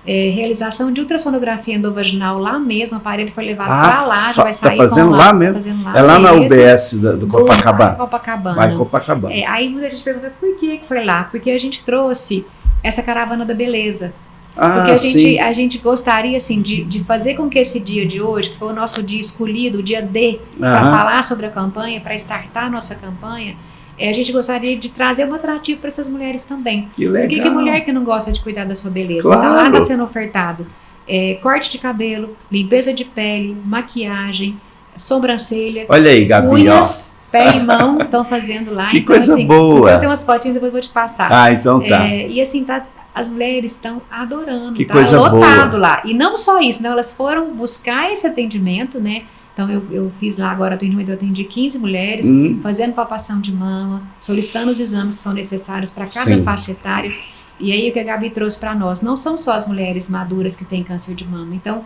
[SPEAKER 2] realização de ultrassonografia endovaginal lá mesmo, o aparelho foi levado para lá, já vai sair
[SPEAKER 1] fazendo
[SPEAKER 2] com
[SPEAKER 1] lá mesmo? Fazendo lá é lá na UBS do Copacabana?
[SPEAKER 2] Copacabana.
[SPEAKER 1] Vai Copacabana.
[SPEAKER 2] Aí muita gente pergunta por que foi lá? Porque a gente trouxe essa caravana da beleza. Porque a gente gostaria assim, de fazer com que esse dia de hoje, que foi o nosso dia escolhido, o dia D, para falar sobre a campanha, para startar a nossa campanha, a gente gostaria de trazer um atrativo para essas mulheres também.
[SPEAKER 1] Que legal.
[SPEAKER 2] Porque que mulher que não gosta de cuidar da sua beleza?
[SPEAKER 1] Claro.
[SPEAKER 2] Então lá está sendo ofertado corte de cabelo, limpeza de pele, maquiagem, sobrancelha,
[SPEAKER 1] olha aí, Gabi,
[SPEAKER 2] unhas, pé e mão estão fazendo lá.
[SPEAKER 1] Que
[SPEAKER 2] então,
[SPEAKER 1] coisa
[SPEAKER 2] assim,
[SPEAKER 1] boa.
[SPEAKER 2] Você tem umas fotinhas, depois eu vou te passar.
[SPEAKER 1] Então tá.
[SPEAKER 2] E assim, as mulheres estão adorando,
[SPEAKER 1] que
[SPEAKER 2] tá
[SPEAKER 1] coisa
[SPEAKER 2] lotado
[SPEAKER 1] boa.
[SPEAKER 2] lá. E não só isso, né? Elas foram buscar esse atendimento, né? Então eu fiz lá agora atendimento, eu atendi 15 mulheres, fazendo palpação de mama, solicitando os exames que são necessários para cada faixa etária. E aí o que a Gabi trouxe para nós, não são só as mulheres maduras que têm câncer de mama. Então,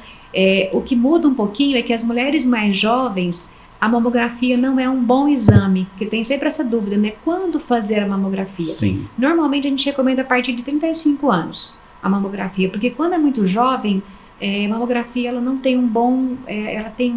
[SPEAKER 2] o que muda um pouquinho é que as mulheres mais jovens, a mamografia não é um bom exame, porque tem sempre essa dúvida, né? Quando fazer a mamografia?
[SPEAKER 1] Sim.
[SPEAKER 2] Normalmente a gente recomenda a partir de 35 anos a mamografia, porque quando é muito jovem, a mamografia ela não tem um bom, ela tem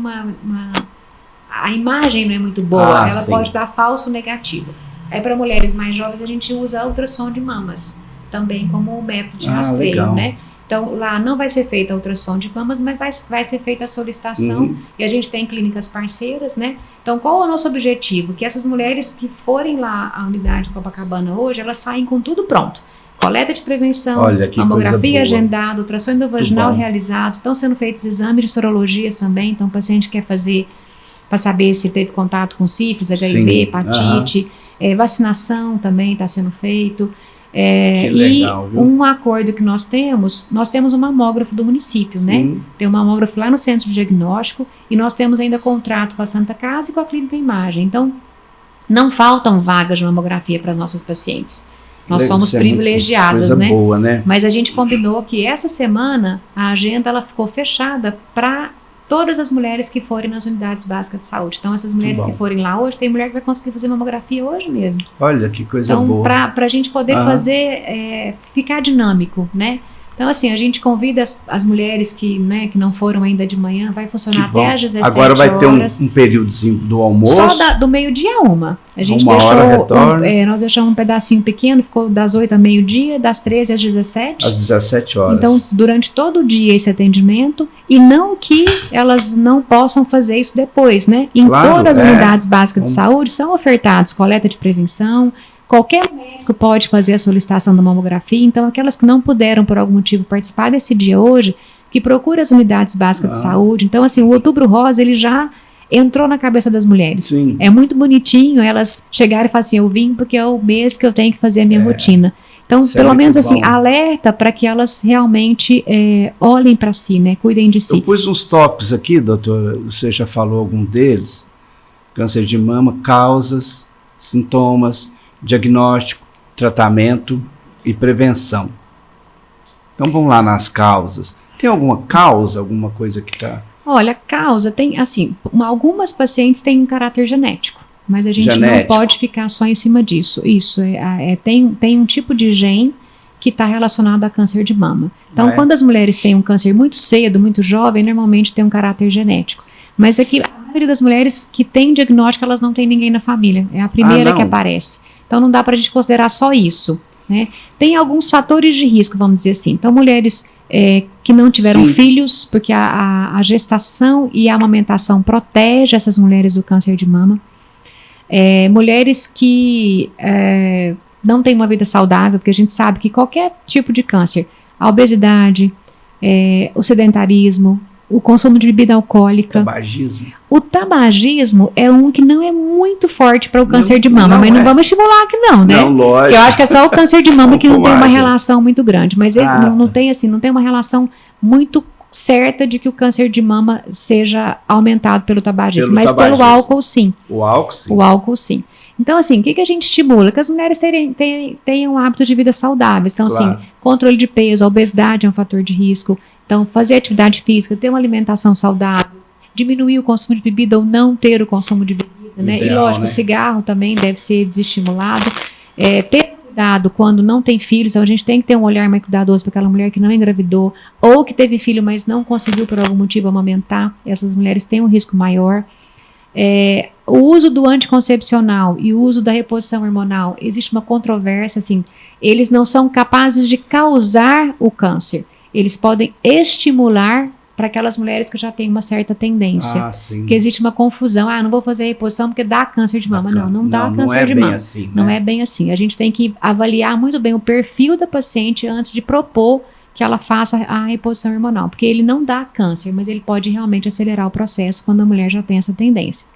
[SPEAKER 2] a imagem não é muito boa, ela pode dar falso negativo. Aí para mulheres mais jovens a gente usa ultrassom de mamas, também como método de rastreio,
[SPEAKER 1] legal.
[SPEAKER 2] né? Então, lá não vai ser feita a ultrassom de mamas, mas vai ser feita a solicitação, e a gente tem clínicas parceiras, né? Então, qual é o nosso objetivo? Que essas mulheres que forem lá à unidade de Copacabana hoje, elas saem com tudo pronto. Coleta de prevenção, mamografia agendada, ultrassom endovaginal realizado, estão sendo feitos exames de sorologias também, então o paciente quer fazer para saber se teve contato com sífilis, HIV, hepatite, vacinação também está sendo feito.
[SPEAKER 1] Legal,
[SPEAKER 2] e um acordo que nós temos um mamógrafo do município, né? Tem um mamógrafo lá no centro de diagnóstico e nós temos ainda contrato com a Santa Casa e com a Clínica Imagem. Então, não faltam vagas de mamografia para as nossas pacientes. Nós somos privilegiadas,
[SPEAKER 1] coisa
[SPEAKER 2] né?
[SPEAKER 1] Boa, né?
[SPEAKER 2] Mas a gente combinou que essa semana a agenda ela ficou fechada para todas as mulheres que forem nas unidades básicas de saúde. Então, essas mulheres que forem lá hoje, tem mulher que vai conseguir fazer mamografia hoje mesmo.
[SPEAKER 1] Olha, que coisa boa.
[SPEAKER 2] Então, para a gente poder fazer, ficar dinâmico, né? Então, assim, a gente convida as mulheres que não foram ainda de manhã, vai funcionar até às 17 horas.
[SPEAKER 1] Agora vai ter um períodozinho do almoço?
[SPEAKER 2] Só do meio-dia a 1. A gente nós deixamos um pedacinho pequeno, ficou das 8 a meio-dia, das 13 às 17.
[SPEAKER 1] Às 17 horas.
[SPEAKER 2] Então, durante todo o dia esse atendimento, e não que elas não possam fazer isso depois, né? Em todas as unidades básicas de saúde são ofertados coleta de prevenção. Qualquer médico pode fazer a solicitação da mamografia, então aquelas que não puderam por algum motivo participar desse dia hoje, que procura as unidades básicas de saúde. Então, assim, o Outubro Rosa, ele já entrou na cabeça das mulheres.
[SPEAKER 1] Sim.
[SPEAKER 2] É muito bonitinho elas chegarem e falarem assim, eu vim porque é o mês que eu tenho que fazer a minha rotina. Então, pelo menos assim, alerta para que elas realmente olhem para si, né, cuidem de si.
[SPEAKER 1] Eu pus uns tópicos aqui, doutora, você já falou algum deles, câncer de mama, causas, sintomas, diagnóstico, tratamento e prevenção. Então vamos lá nas causas. Tem alguma causa, alguma coisa que está...
[SPEAKER 2] Olha, causa tem, assim, algumas pacientes têm um caráter genético, mas a gente não pode ficar só em cima disso. Isso, tem um tipo de gene que está relacionado a câncer de mama. Então, quando as mulheres têm um câncer muito cedo, muito jovem, normalmente tem um caráter genético. Mas aqui, a maioria das mulheres que tem diagnóstico, elas não têm ninguém na família. É a primeira que aparece. Então, não dá para a gente considerar só isso, né? Tem alguns fatores de risco, vamos dizer assim. Então, mulheres que não tiveram filhos, porque a gestação e a amamentação protege essas mulheres do câncer de mama. Mulheres que não têm uma vida saudável, porque a gente sabe que qualquer tipo de câncer, a obesidade, o sedentarismo, o consumo de bebida alcoólica. O tabagismo é um que não é muito forte para o câncer de mama, mas não vamos estimular aqui não, né?
[SPEAKER 1] Não, lógico.
[SPEAKER 2] Eu acho que é só o câncer de mama que não tem uma relação muito grande, mas não tem assim, não tem uma relação muito certa de que o câncer de mama seja aumentado pelo tabagismo, mas pelo álcool sim.
[SPEAKER 1] O álcool sim.
[SPEAKER 2] O álcool sim. Então, assim, o que a gente estimula? Que as mulheres tenham hábitos de vida saudáveis. Então, assim, controle de peso, a obesidade é um fator de risco. Então, fazer atividade física, ter uma alimentação saudável, diminuir o consumo de bebida ou não ter o consumo de bebida, né? E lógico, o cigarro também deve ser desestimulado. Ter cuidado quando não tem filhos, então a gente tem que ter um olhar mais cuidadoso para aquela mulher que não engravidou ou que teve filho, mas não conseguiu por algum motivo amamentar. Essas mulheres têm um risco maior. O uso do anticoncepcional e o uso da reposição hormonal, existe uma controvérsia, assim, eles não são capazes de causar o câncer. Eles podem estimular para aquelas mulheres que já têm uma certa tendência. Porque existe uma confusão. Não vou fazer reposição porque dá câncer de mama. Não dá câncer de mama.
[SPEAKER 1] Assim, né?
[SPEAKER 2] Não é bem assim. A gente tem que avaliar muito bem o perfil da paciente antes de propor que ela faça a reposição hormonal. Porque ele não dá câncer, mas ele pode realmente acelerar o processo quando a mulher já tem essa tendência.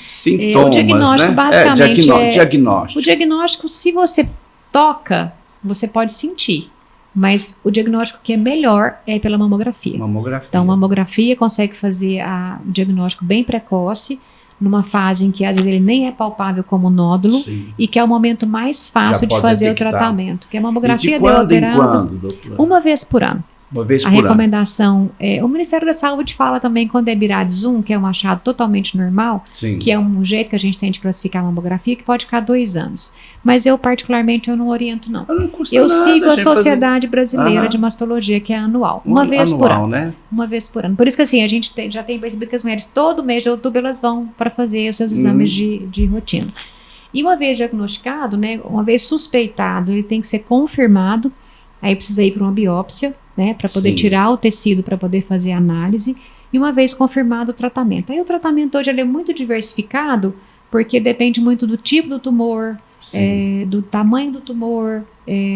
[SPEAKER 1] Sintomas,
[SPEAKER 2] o diagnóstico,
[SPEAKER 1] né?
[SPEAKER 2] basicamente,
[SPEAKER 1] diagnóstico.
[SPEAKER 2] O diagnóstico, se você toca, você pode sentir. Mas o diagnóstico que é melhor é pela mamografia. Então, a mamografia consegue fazer o diagnóstico bem precoce, numa fase em que às vezes ele nem é palpável como nódulo, e que é o momento mais fácil de fazer o tratamento. Porque a mamografia deu alterada uma vez por ano. A recomendação, o Ministério da Saúde fala também quando é BIRADS 1, que é um achado totalmente normal, que é um jeito que a gente tem de classificar a mamografia, que pode ficar 2 anos. Mas eu, particularmente, eu não oriento, não. Eu sigo a Sociedade Brasileira de Mastologia, que é anual. Uma vez por ano.
[SPEAKER 1] Né?
[SPEAKER 2] Uma vez por ano. Por isso que assim, a gente já tem percebido que as mulheres, todo mês de outubro, elas vão para fazer os seus exames de rotina. E uma vez diagnosticado, né, uma vez suspeitado, ele tem que ser confirmado, aí precisa ir para uma biópsia, né, para poder tirar o tecido, para poder fazer a análise, e uma vez confirmado o tratamento. Aí o tratamento hoje ele é muito diversificado, porque depende muito do tipo do tumor, do tamanho do tumor,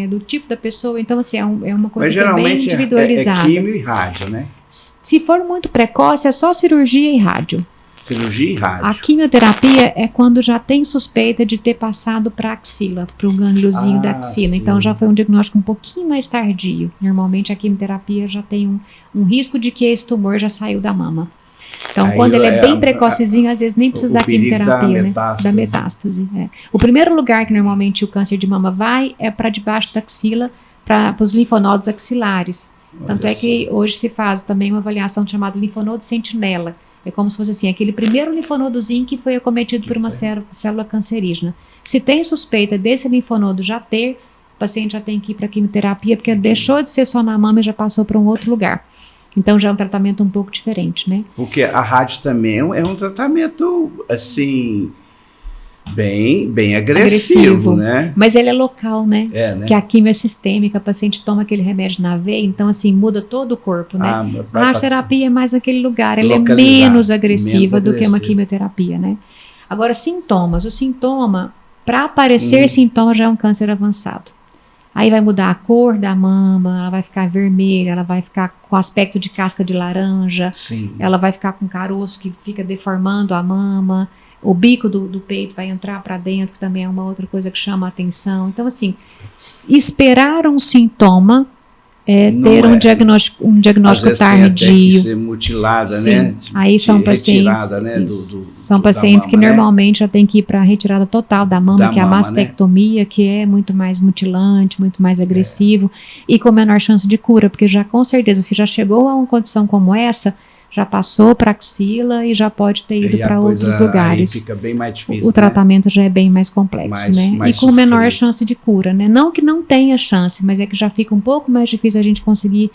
[SPEAKER 2] do tipo da pessoa, então assim, é uma coisa bem individualizada.
[SPEAKER 1] É químio e rádio, né?
[SPEAKER 2] Se for muito precoce, é só cirurgia e rádio.
[SPEAKER 1] Cirurgia e rádio.
[SPEAKER 2] A quimioterapia é quando já tem suspeita de ter passado para a axila, para o gângliozinho da axila. Então já foi um diagnóstico um pouquinho mais tardio. Normalmente a quimioterapia já tem um risco de que esse tumor já saiu da mama. Então quando ele é bem precocezinho, às vezes nem precisa da quimioterapia, né? Da metástase. O primeiro lugar que normalmente o câncer de mama vai é para debaixo da axila, para os linfonodos axilares. Tanto é que hoje se faz também uma avaliação chamada linfonodo sentinela. É como se fosse assim, aquele primeiro linfonodozinho que foi acometido por uma célula cancerígena. Se tem suspeita desse linfonodo já ter, o paciente já tem que ir para quimioterapia, porque deixou de ser só na mama e já passou para um outro lugar. Então já é um tratamento um pouco diferente, né?
[SPEAKER 1] Porque a rádio também é um tratamento, assim, bem agressivo, né?
[SPEAKER 2] Mas ele é local, né? Que a quimio é sistêmica, o paciente toma aquele remédio na veia, então assim, muda todo o corpo, né? A radioterapia é mais naquele lugar, ela é menos agressiva do que uma quimioterapia, né? Agora, sintomas. O sintoma, para aparecer sintoma, já é um câncer avançado. Aí vai mudar a cor da mama, ela vai ficar vermelha, ela vai ficar com aspecto de casca de laranja, ela vai ficar com caroço que fica deformando a mama, o bico do peito vai entrar para dentro, que também é uma outra coisa que chama a atenção. Então, assim, esperar um sintoma ter um diagnóstico tardio. Tem que
[SPEAKER 1] ser mutilada, né?
[SPEAKER 2] Aí são pacientes,
[SPEAKER 1] né?
[SPEAKER 2] São pacientes que normalmente já tem que ir para a retirada total da mama, que é a mastectomia, que é muito mais mutilante, muito mais agressivo e com menor chance de cura, porque já com certeza, se já chegou a uma condição como essa, já passou para axila e já pode ter ido para outros lugares.
[SPEAKER 1] Aí fica bem mais difícil.
[SPEAKER 2] O tratamento já é bem mais complexo, né?
[SPEAKER 1] Mais
[SPEAKER 2] e com menor chance de cura, né? Não que não tenha chance, mas é que já fica um pouco mais difícil a gente conseguir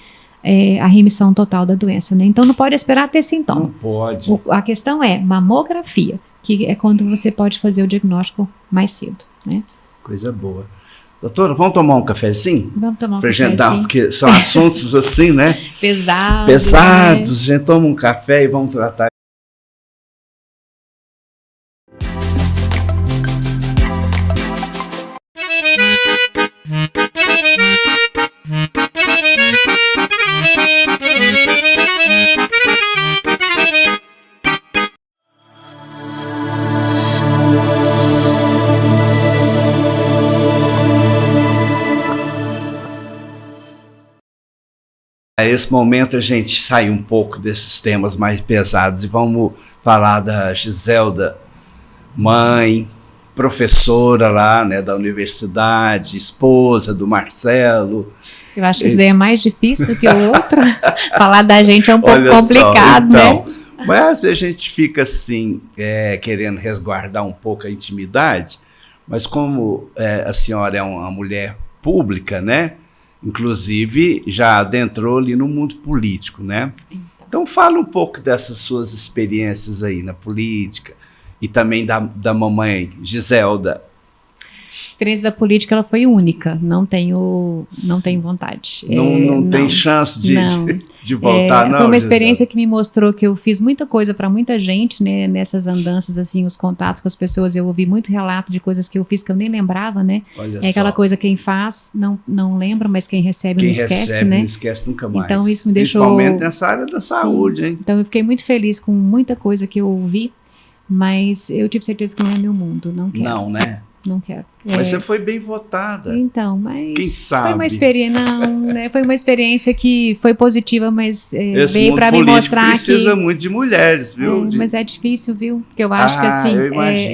[SPEAKER 2] a remissão total da doença, né? Então não pode esperar ter sintoma.
[SPEAKER 1] Não pode.
[SPEAKER 2] A questão é mamografia, que é quando você pode fazer o diagnóstico mais cedo, né?
[SPEAKER 1] Coisa boa. Doutora, vamos tomar um cafezinho?
[SPEAKER 2] Vamos tomar um
[SPEAKER 1] cafezinho. Porque são
[SPEAKER 2] assuntos
[SPEAKER 1] assim, né?
[SPEAKER 2] Pesados.
[SPEAKER 1] Né? A gente toma um café e vamos tratar. Nesse momento a gente sai um pouco desses temas mais pesados e vamos falar da Giselda, mãe, professora lá, né, da universidade, esposa do Marcelo.
[SPEAKER 2] Eu acho que isso daí é mais difícil do que o outro. Falar da gente é um pouco complicado,
[SPEAKER 1] então,
[SPEAKER 2] né?
[SPEAKER 1] Mas a gente fica assim, querendo resguardar um pouco a intimidade, mas como a senhora é uma mulher pública, né? Inclusive, já adentrou ali no mundo político, né? Então, fala um pouco dessas suas experiências aí na política e também da mamãe Giselda.
[SPEAKER 2] A experiência da política ela foi única, não tenho vontade.
[SPEAKER 1] Não tem chance de voltar, não?
[SPEAKER 2] Foi uma experiência Giselda, que me mostrou que eu fiz muita coisa para muita gente, né? Nessas andanças, assim, os contatos com as pessoas, eu ouvi muito relato de coisas que eu fiz que eu nem lembrava, né?
[SPEAKER 1] Olha
[SPEAKER 2] aquela coisa, quem faz não lembra, mas quem recebe não esquece, né?
[SPEAKER 1] Não esquece nunca mais.
[SPEAKER 2] Então isso me deixou...
[SPEAKER 1] Principalmente nessa área da saúde, hein?
[SPEAKER 2] Então eu fiquei muito feliz com muita coisa que eu ouvi, mas eu tive certeza que não é meu mundo, não quero.
[SPEAKER 1] Não, né?
[SPEAKER 2] Não quero.
[SPEAKER 1] Mas você foi bem votada.
[SPEAKER 2] Então, mas
[SPEAKER 1] quem sabe?
[SPEAKER 2] Foi uma experiência, né? Foi uma experiência que foi positiva, mas veio para me mostrar que
[SPEAKER 1] precisa muito de mulheres, viu?
[SPEAKER 2] Mas é difícil, viu? Porque eu acho que assim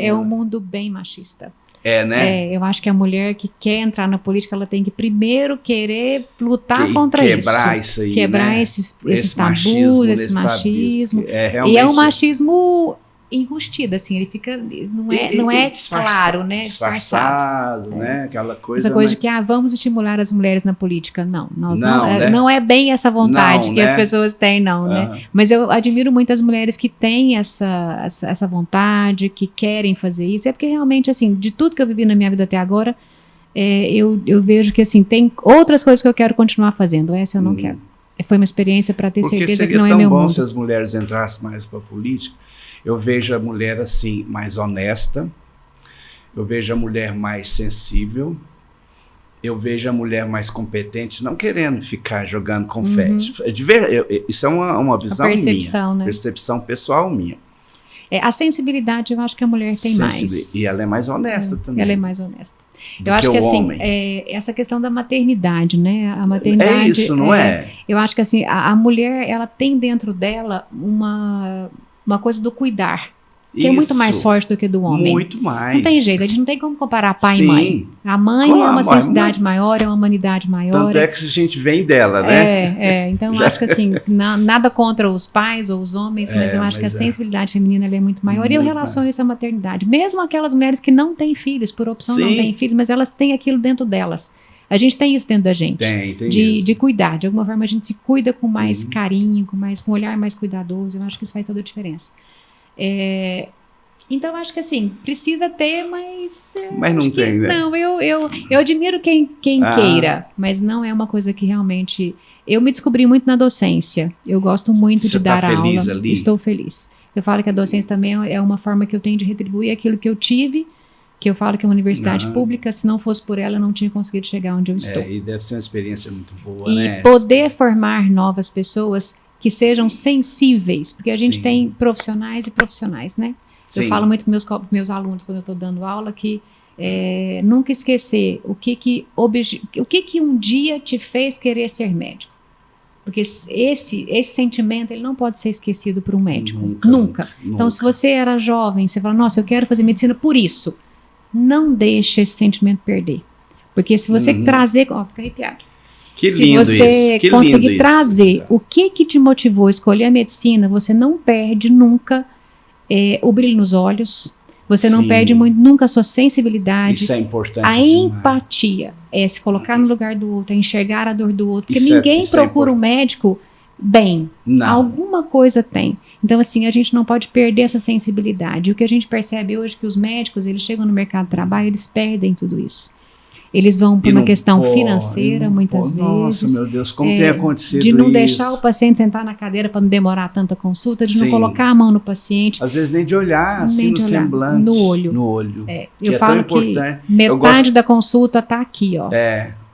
[SPEAKER 2] é um mundo bem machista.
[SPEAKER 1] Né?
[SPEAKER 2] Eu acho que a mulher que quer entrar na política, ela tem que primeiro querer lutar contra
[SPEAKER 1] quebrar isso aí,
[SPEAKER 2] quebrar
[SPEAKER 1] né?
[SPEAKER 2] esses tabus, esse machismo.
[SPEAKER 1] Realmente...
[SPEAKER 2] E é um machismo enrustido, assim, ele fica, não é claro, né?
[SPEAKER 1] Disfarçado, né? Aquela coisa.
[SPEAKER 2] Essa coisa de que, vamos estimular as mulheres na política. Não,
[SPEAKER 1] né?
[SPEAKER 2] Não é bem essa vontade que as pessoas têm, não, né? Mas eu admiro muito as mulheres que têm essa vontade, que querem fazer isso. É porque realmente, assim, de tudo que eu vivi na minha vida até agora, eu vejo que, assim, tem outras coisas que eu quero continuar fazendo. Essa eu não quero. Foi uma experiência para ter certeza que não é meu mundo.
[SPEAKER 1] Seria tão bom se as mulheres entrassem mais para a política. Eu vejo a mulher assim mais honesta, eu vejo a mulher mais sensível, eu vejo a mulher mais competente, não querendo ficar jogando confete. Isso é uma visão minha,
[SPEAKER 2] né?
[SPEAKER 1] Percepção pessoal minha.
[SPEAKER 2] A sensibilidade eu acho que a mulher tem mais.
[SPEAKER 1] E ela é mais honesta também.
[SPEAKER 2] Ela é mais honesta. Eu acho que assim, essa questão da maternidade, né? A maternidade.
[SPEAKER 1] É isso, não é?
[SPEAKER 2] Eu acho que assim, a mulher, ela tem dentro dela uma coisa do cuidar, que é muito mais forte do que do homem.
[SPEAKER 1] Muito mais.
[SPEAKER 2] Não tem jeito, a gente não tem como comparar pai e mãe. A mãe é uma sensibilidade maior, é uma humanidade maior.
[SPEAKER 1] Tanto é que a gente vem dela, né?
[SPEAKER 2] Então eu acho que assim, nada contra os pais ou os homens, mas eu acho que a sensibilidade feminina ela é muito maior. E eu relaciono isso à maternidade. Mesmo aquelas mulheres que não têm filhos, por opção não têm filhos, mas elas têm aquilo dentro delas. A gente tem isso dentro da gente.
[SPEAKER 1] Tem
[SPEAKER 2] de cuidar. De alguma forma a gente se cuida com mais carinho, com um olhar mais cuidadoso. Eu acho que isso faz toda a diferença. Então, eu acho que assim, precisa ter, mas
[SPEAKER 1] não tem, né?
[SPEAKER 2] Não, eu admiro quem queira, mas não é uma coisa que realmente... Eu me descobri muito na docência. Eu gosto muito de dar aula.
[SPEAKER 1] Ali?
[SPEAKER 2] Estou feliz. Eu falo que a docência também é uma forma que eu tenho de retribuir aquilo que eu tive, que eu falo que é uma universidade pública, se não fosse por ela, eu não tinha conseguido chegar onde eu estou.
[SPEAKER 1] E deve ser uma experiência muito boa,
[SPEAKER 2] né? E poder formar novas pessoas que sejam sensíveis, porque a gente tem profissionais e profissionais, né? Eu falo muito com meus alunos, quando eu estou dando aula, que nunca esquecer o que um dia te fez querer ser médico. Porque esse sentimento, ele não pode ser esquecido por um médico. Nunca. Então, se você era jovem, você fala, nossa, eu quero fazer medicina por isso. Não deixe esse sentimento perder. Porque se você trazer... fica arrepiado.
[SPEAKER 1] Que
[SPEAKER 2] Se
[SPEAKER 1] lindo
[SPEAKER 2] você
[SPEAKER 1] isso. Que
[SPEAKER 2] conseguir
[SPEAKER 1] lindo
[SPEAKER 2] trazer
[SPEAKER 1] isso.
[SPEAKER 2] o que te motivou a escolher a medicina, você não perde nunca o brilho nos olhos, você não
[SPEAKER 1] Sim.
[SPEAKER 2] perde nunca a sua sensibilidade,
[SPEAKER 1] Isso é importante
[SPEAKER 2] a
[SPEAKER 1] demais.
[SPEAKER 2] empatia, se colocar no lugar do outro, enxergar a dor do outro, porque
[SPEAKER 1] Isso
[SPEAKER 2] ninguém
[SPEAKER 1] isso é
[SPEAKER 2] procura um médico bem,
[SPEAKER 1] Não.
[SPEAKER 2] alguma coisa tem. Então, assim, a gente não pode perder essa sensibilidade. O que a gente percebe hoje é que os médicos, eles chegam no mercado de trabalho, eles perdem tudo isso. Eles vão por
[SPEAKER 1] E
[SPEAKER 2] uma
[SPEAKER 1] não
[SPEAKER 2] questão
[SPEAKER 1] pode,
[SPEAKER 2] financeira, muitas vezes.
[SPEAKER 1] Nossa, meu Deus, como tem acontecido
[SPEAKER 2] de não
[SPEAKER 1] isso?
[SPEAKER 2] deixar o paciente sentar na cadeira para não demorar tanta consulta, de não
[SPEAKER 1] Sim.
[SPEAKER 2] colocar a mão no paciente.
[SPEAKER 1] Às vezes nem de olhar, assim,
[SPEAKER 2] Nem
[SPEAKER 1] no
[SPEAKER 2] de olhar,
[SPEAKER 1] semblante.
[SPEAKER 2] no olho.
[SPEAKER 1] No olho.
[SPEAKER 2] Eu
[SPEAKER 1] é
[SPEAKER 2] falo
[SPEAKER 1] tão
[SPEAKER 2] que
[SPEAKER 1] importante.
[SPEAKER 2] metade da consulta está aqui, ó.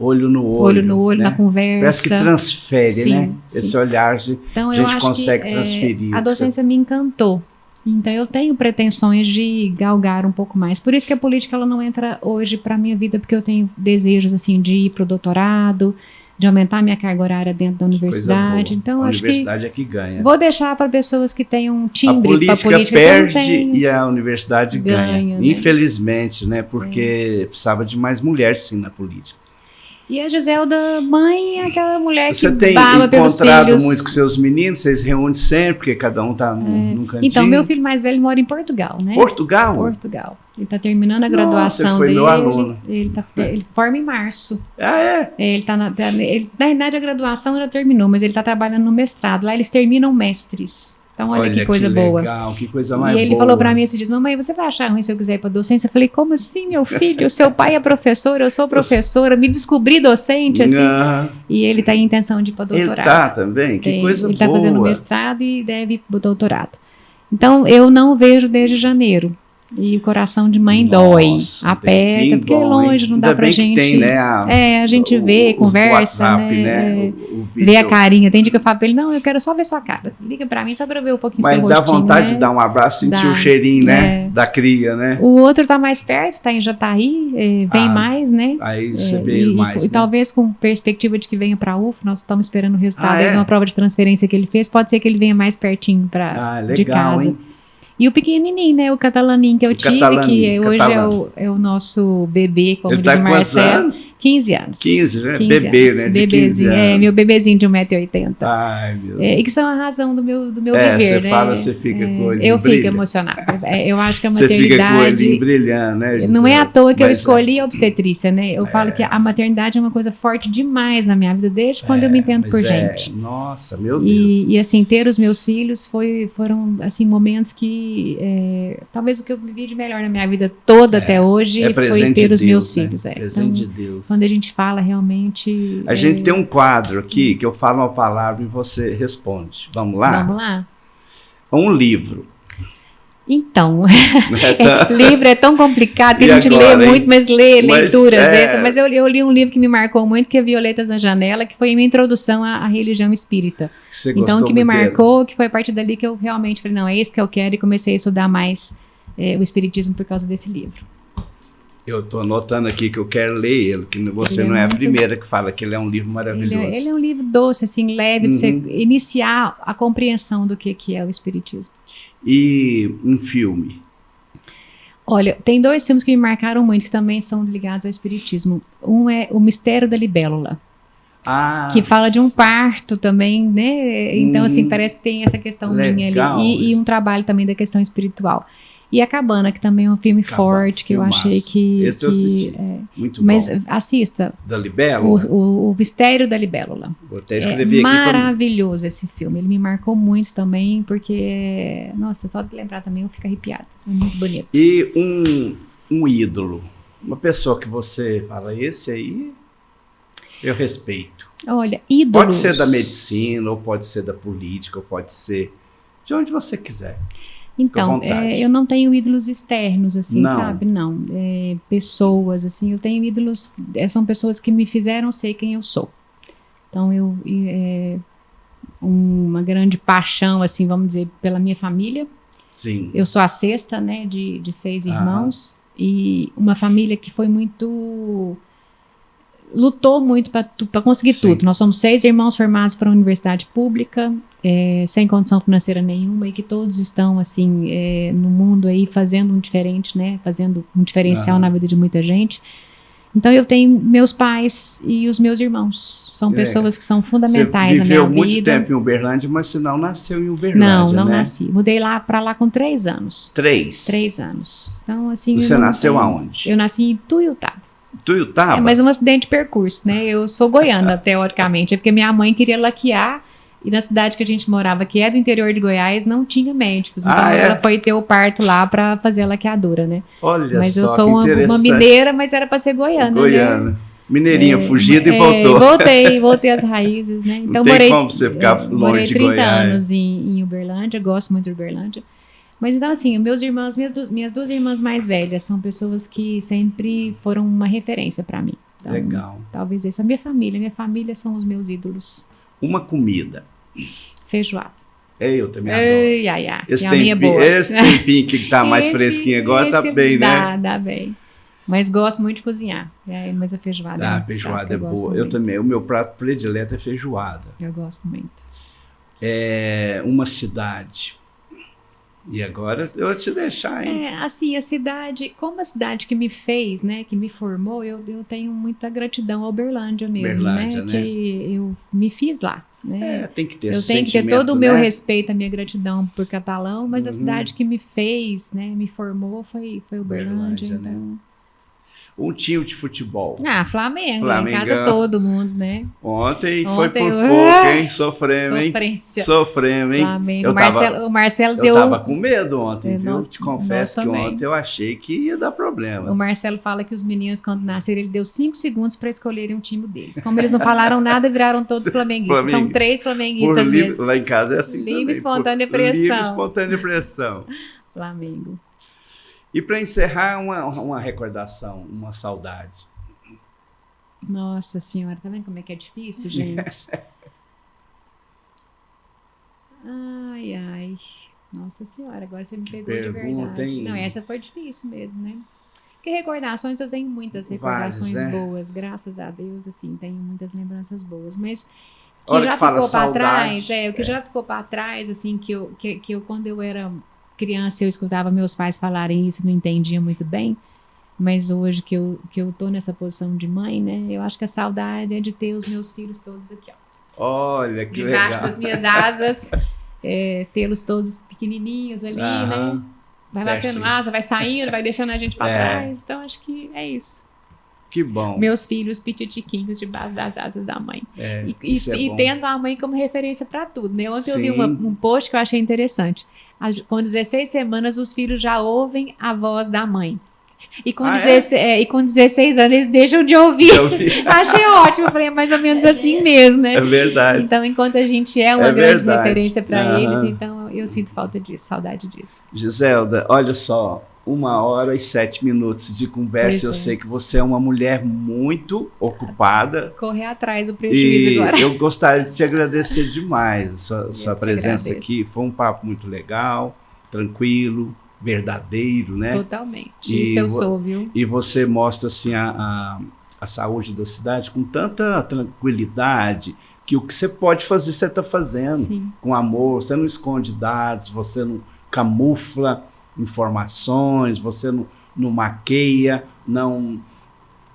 [SPEAKER 1] Olho no olho.
[SPEAKER 2] Olho no olho,
[SPEAKER 1] né?
[SPEAKER 2] na conversa.
[SPEAKER 1] Parece que transfere,
[SPEAKER 2] Sim,
[SPEAKER 1] né?
[SPEAKER 2] sim.
[SPEAKER 1] Esse olhar,
[SPEAKER 2] Então,
[SPEAKER 1] a
[SPEAKER 2] eu
[SPEAKER 1] gente
[SPEAKER 2] acho
[SPEAKER 1] consegue
[SPEAKER 2] que
[SPEAKER 1] transferir.
[SPEAKER 2] a docência me encantou. Então, eu tenho pretensões de galgar um pouco mais. Por isso que a política ela não entra hoje para a minha vida, porque eu tenho desejos assim, de ir para o doutorado, de aumentar minha carga horária dentro da universidade. Então,
[SPEAKER 1] a
[SPEAKER 2] acho
[SPEAKER 1] universidade é que ganha.
[SPEAKER 2] Vou deixar para pessoas que tenham um timbre
[SPEAKER 1] para
[SPEAKER 2] a política
[SPEAKER 1] perde e a universidade ganha.
[SPEAKER 2] né?
[SPEAKER 1] Infelizmente, né? Porque precisava de mais mulheres, sim, na política.
[SPEAKER 2] E a Giselda, mãe, é aquela mulher
[SPEAKER 1] Você
[SPEAKER 2] que baba pelos filhos.
[SPEAKER 1] Você tem encontrado muito com seus meninos? Vocês reúnem sempre, porque cada um está num cantinho?
[SPEAKER 2] Então, meu filho mais velho mora em Portugal, né?
[SPEAKER 1] Portugal?
[SPEAKER 2] Portugal. Ele está terminando a graduação
[SPEAKER 1] Nossa, foi
[SPEAKER 2] dele.
[SPEAKER 1] meu aluno.
[SPEAKER 2] Ele forma em março.
[SPEAKER 1] Ah, é?
[SPEAKER 2] Ele tá na verdade, a graduação já terminou, mas ele está trabalhando no mestrado. Lá eles terminam mestres. Então, olha que coisa boa.
[SPEAKER 1] Legal, que coisa mais boa.
[SPEAKER 2] E ele falou para mim esses dias, mamãe, você vai achar ruim se eu quiser ir para docência? Eu falei, como assim, meu filho? O seu pai é professor, eu sou professora, me descobri docente, assim. E ele está em intenção de ir para doutorado.
[SPEAKER 1] Ele está também? Que coisa boa.
[SPEAKER 2] Ele está fazendo mestrado e deve ir para o doutorado. Então, eu não vejo desde janeiro. E o coração de mãe dói, aperta, porque é longe, não dá pra gente.
[SPEAKER 1] Tem, né,
[SPEAKER 2] a gente vê, conversa,
[SPEAKER 1] WhatsApp,
[SPEAKER 2] né? Vê a carinha. Tem dia que eu falo pra ele, não, eu quero só ver sua cara. Liga pra mim só pra eu ver um pouquinho seu rostinho.
[SPEAKER 1] Mas dá vontade de dar um abraço, sentir o cheirinho, né? Da cria, né?
[SPEAKER 2] O outro tá mais perto, tá em Jataí, vem mais, né?
[SPEAKER 1] Aí você vê mais.
[SPEAKER 2] E talvez com perspectiva de que venha pra UF, nós estamos esperando o resultado de uma prova de transferência que ele fez, pode ser que ele venha mais pertinho de casa. Hein? E o pequenininho, né? O catalaninho que eu tive, que hoje é o nosso bebê, como diz o Marcelo. 15 anos.
[SPEAKER 1] 15, né?
[SPEAKER 2] 15
[SPEAKER 1] bebê,
[SPEAKER 2] anos.
[SPEAKER 1] Né?
[SPEAKER 2] Bebezinho, meu bebezinho de 1,80 m.
[SPEAKER 1] Ai, meu Deus.
[SPEAKER 2] E que são a razão do meu viver,
[SPEAKER 1] você
[SPEAKER 2] né?
[SPEAKER 1] Fala, você fica com o olho
[SPEAKER 2] eu fico emocionada. Eu acho que a maternidade...
[SPEAKER 1] Você fica com o olhinho brilhando, né, Gisele?
[SPEAKER 2] Não é à toa que eu escolhi a obstetrícia, né? Eu falo que a maternidade é uma coisa forte demais na minha vida, desde quando eu me entendo por gente.
[SPEAKER 1] Nossa, meu Deus.
[SPEAKER 2] E assim, ter os meus filhos foram, assim, momentos que... talvez o que eu vivi de melhor na minha vida toda até hoje foi ter os meus filhos.
[SPEAKER 1] Presente de Deus.
[SPEAKER 2] Quando a gente fala realmente...
[SPEAKER 1] A gente tem um quadro aqui que eu falo uma palavra e você responde. Vamos lá?
[SPEAKER 2] Vamos lá.
[SPEAKER 1] Um livro.
[SPEAKER 2] Então, livro é tão complicado que a gente
[SPEAKER 1] agora,
[SPEAKER 2] lê muito, mas leituras essas. Mas eu li um livro que me marcou muito, que é Violetas na Janela, que foi a minha introdução à religião espírita. Então, que me marcou, que foi a partir dali que eu realmente falei, não, é isso que eu quero, e comecei a estudar mais o espiritismo por causa desse livro.
[SPEAKER 1] Eu estou anotando aqui que eu quero ler ele, que você não é a primeira que fala que ele é um livro maravilhoso.
[SPEAKER 2] Ele é um livro doce, assim, leve, de você iniciar a compreensão do que é o espiritismo.
[SPEAKER 1] E um filme?
[SPEAKER 2] Olha, tem 2 filmes que me marcaram muito, que também são ligados ao espiritismo. Um é O Mistério da Libélula, que fala de um parto também, né? Então, assim, parece que tem essa questão minha ali. E um trabalho também da questão espiritual. E A Cabana, que também é um filme forte, que filmaço. Eu achei que...
[SPEAKER 1] Esse eu assisti. Muito
[SPEAKER 2] mas
[SPEAKER 1] bom.
[SPEAKER 2] assista.
[SPEAKER 1] Da Libélula?
[SPEAKER 2] O Mistério da Libélula.
[SPEAKER 1] Vou até escrever aqui.
[SPEAKER 2] Maravilhoso esse filme. Ele me marcou muito também, porque... Nossa, só de lembrar também eu fico arrepiada. É muito bonito.
[SPEAKER 1] E um ídolo? Uma pessoa que você fala, esse aí eu respeito.
[SPEAKER 2] Olha, ídolos...
[SPEAKER 1] Pode ser da medicina, ou pode ser da política, ou pode ser de onde você quiser.
[SPEAKER 2] Então, eu não tenho ídolos externos, assim, sabe? Não. Pessoas, assim, eu tenho ídolos, são pessoas que me fizeram ser quem eu sou. Então, uma grande paixão, assim, vamos dizer, pela minha família.
[SPEAKER 1] Sim.
[SPEAKER 2] Eu sou a 6ª, né, de 6 irmãos, e uma família que foi muito... lutou muito para conseguir tudo. Nós somos 6 irmãos formados para a universidade pública, sem condição financeira nenhuma, e que todos estão assim no mundo aí fazendo um diferente, né? Fazendo um diferencial na vida de muita gente. Então eu tenho meus pais e os meus irmãos. São pessoas que são fundamentais na minha vida.
[SPEAKER 1] Você viveu muito tempo em Uberlândia, mas você não nasceu em Uberlândia,
[SPEAKER 2] não
[SPEAKER 1] né?
[SPEAKER 2] nasci. Mudei para lá com 3 anos.
[SPEAKER 1] 3?
[SPEAKER 2] 3 anos. Então, assim...
[SPEAKER 1] Você nasceu aonde?
[SPEAKER 2] Eu nasci em Tuiutaba.
[SPEAKER 1] Tuiutaba?
[SPEAKER 2] Mas um acidente de percurso, né? Eu sou goiana, teoricamente. É porque minha mãe queria laquear e na cidade que a gente morava, que é do interior de Goiás, não tinha médicos. Então ela foi ter o parto lá para fazer a laqueadura, né?
[SPEAKER 1] Olha
[SPEAKER 2] mas
[SPEAKER 1] só,
[SPEAKER 2] eu sou uma mineira, mas era para ser goiana,
[SPEAKER 1] Goiana. Né? Mineirinha, fugida e voltou.
[SPEAKER 2] Voltei às raízes, né? Então
[SPEAKER 1] não tem como você ficar longe de Goiás.
[SPEAKER 2] Morei 30 anos em Uberlândia, gosto muito de Uberlândia. Mas então, assim, meus irmãos, minhas 2 irmãs mais velhas são pessoas que sempre foram uma referência para mim. Então,
[SPEAKER 1] legal.
[SPEAKER 2] Talvez isso. Minha família são os meus ídolos.
[SPEAKER 1] Uma comida.
[SPEAKER 2] Feijoada.
[SPEAKER 1] Eu também adoro. Esse tempinho que tá mais fresquinho agora tá bem, né?
[SPEAKER 2] Dá bem. Mas gosto muito de cozinhar. Mas a feijoada
[SPEAKER 1] a feijoada é boa. Eu também. O meu prato predileto é feijoada.
[SPEAKER 2] Eu gosto muito.
[SPEAKER 1] Uma cidade. E agora eu vou te deixar, hein?
[SPEAKER 2] Assim, a cidade, como a cidade que me fez, né, que me formou, eu tenho muita gratidão a Uberlândia mesmo, né? Que eu me fiz lá, né?
[SPEAKER 1] Tem que ter
[SPEAKER 2] eu tenho que ter todo o meu respeito, a minha gratidão por Catalão, mas a cidade que me fez, né, me formou foi Uberlândia, então... Né?
[SPEAKER 1] Um time de futebol.
[SPEAKER 2] Flamengo. Em casa todo mundo, né?
[SPEAKER 1] Ontem foi por pouco, hein? Sofremos, hein?
[SPEAKER 2] Flamengo. O Marcelo deu...
[SPEAKER 1] Eu tava com medo ontem, viu? Te confesso que ontem eu achei que ia dar problema.
[SPEAKER 2] O Marcelo fala que os meninos, quando nasceram, ele deu 5 segundos para escolherem um time deles. Como eles não falaram nada, viraram todos flamenguistas. São 3 flamenguistas mesmo.
[SPEAKER 1] Lá em casa é assim
[SPEAKER 2] livre, espontânea pressão.
[SPEAKER 1] Livre, espontânea pressão.
[SPEAKER 2] Flamengo.
[SPEAKER 1] E para encerrar, uma recordação, uma saudade.
[SPEAKER 2] Nossa Senhora, tá vendo como é que é difícil, gente? Ai. Nossa Senhora, agora você me pegou de verdade.
[SPEAKER 1] Hein?
[SPEAKER 2] Não, essa foi difícil mesmo, né? Porque recordações, eu tenho muitas recordações boas, graças a Deus, assim, tenho muitas lembranças boas, mas... que já ficou para trás, o que já ficou para trás, assim, que eu quando eu era... criança, eu escutava meus pais falarem isso, não entendia muito bem, mas hoje que eu tô nessa posição de mãe, né, eu acho que a saudade é de ter os meus filhos todos aqui, ó.
[SPEAKER 1] Olha, que
[SPEAKER 2] debaixo
[SPEAKER 1] legal.
[SPEAKER 2] das minhas asas, tê-los todos pequenininhos ali, né, vai batendo asa, vai saindo, vai deixando a gente para trás, então acho que é isso.
[SPEAKER 1] Que bom.
[SPEAKER 2] Meus filhos pititiquinhos debaixo das asas da mãe.
[SPEAKER 1] E
[SPEAKER 2] tendo a mãe como referência para tudo, né? Ontem eu vi um post que eu achei interessante. Com 16 semanas, os filhos já ouvem a voz da mãe. E com 16 anos, eles deixam de ouvir. Achei ótimo. Eu falei, é mais ou menos assim mesmo, né?
[SPEAKER 1] É verdade.
[SPEAKER 2] Então, enquanto a gente é uma grande referência para eles, então eu sinto falta disso, saudade disso.
[SPEAKER 1] Giselda, olha só. 1h07 de conversa. Eu sei que você é uma mulher muito ocupada.
[SPEAKER 2] Correr atrás do prejuízo agora.
[SPEAKER 1] Eu gostaria de te agradecer demais a sua presença aqui. Foi um papo muito legal, tranquilo, verdadeiro, né?
[SPEAKER 2] Totalmente. Isso eu sou, viu?
[SPEAKER 1] E você mostra assim a saúde da cidade com tanta tranquilidade, que o que você pode fazer, você está fazendo. Com amor. Você não esconde dados, você não camufla informações, você não maqueia, não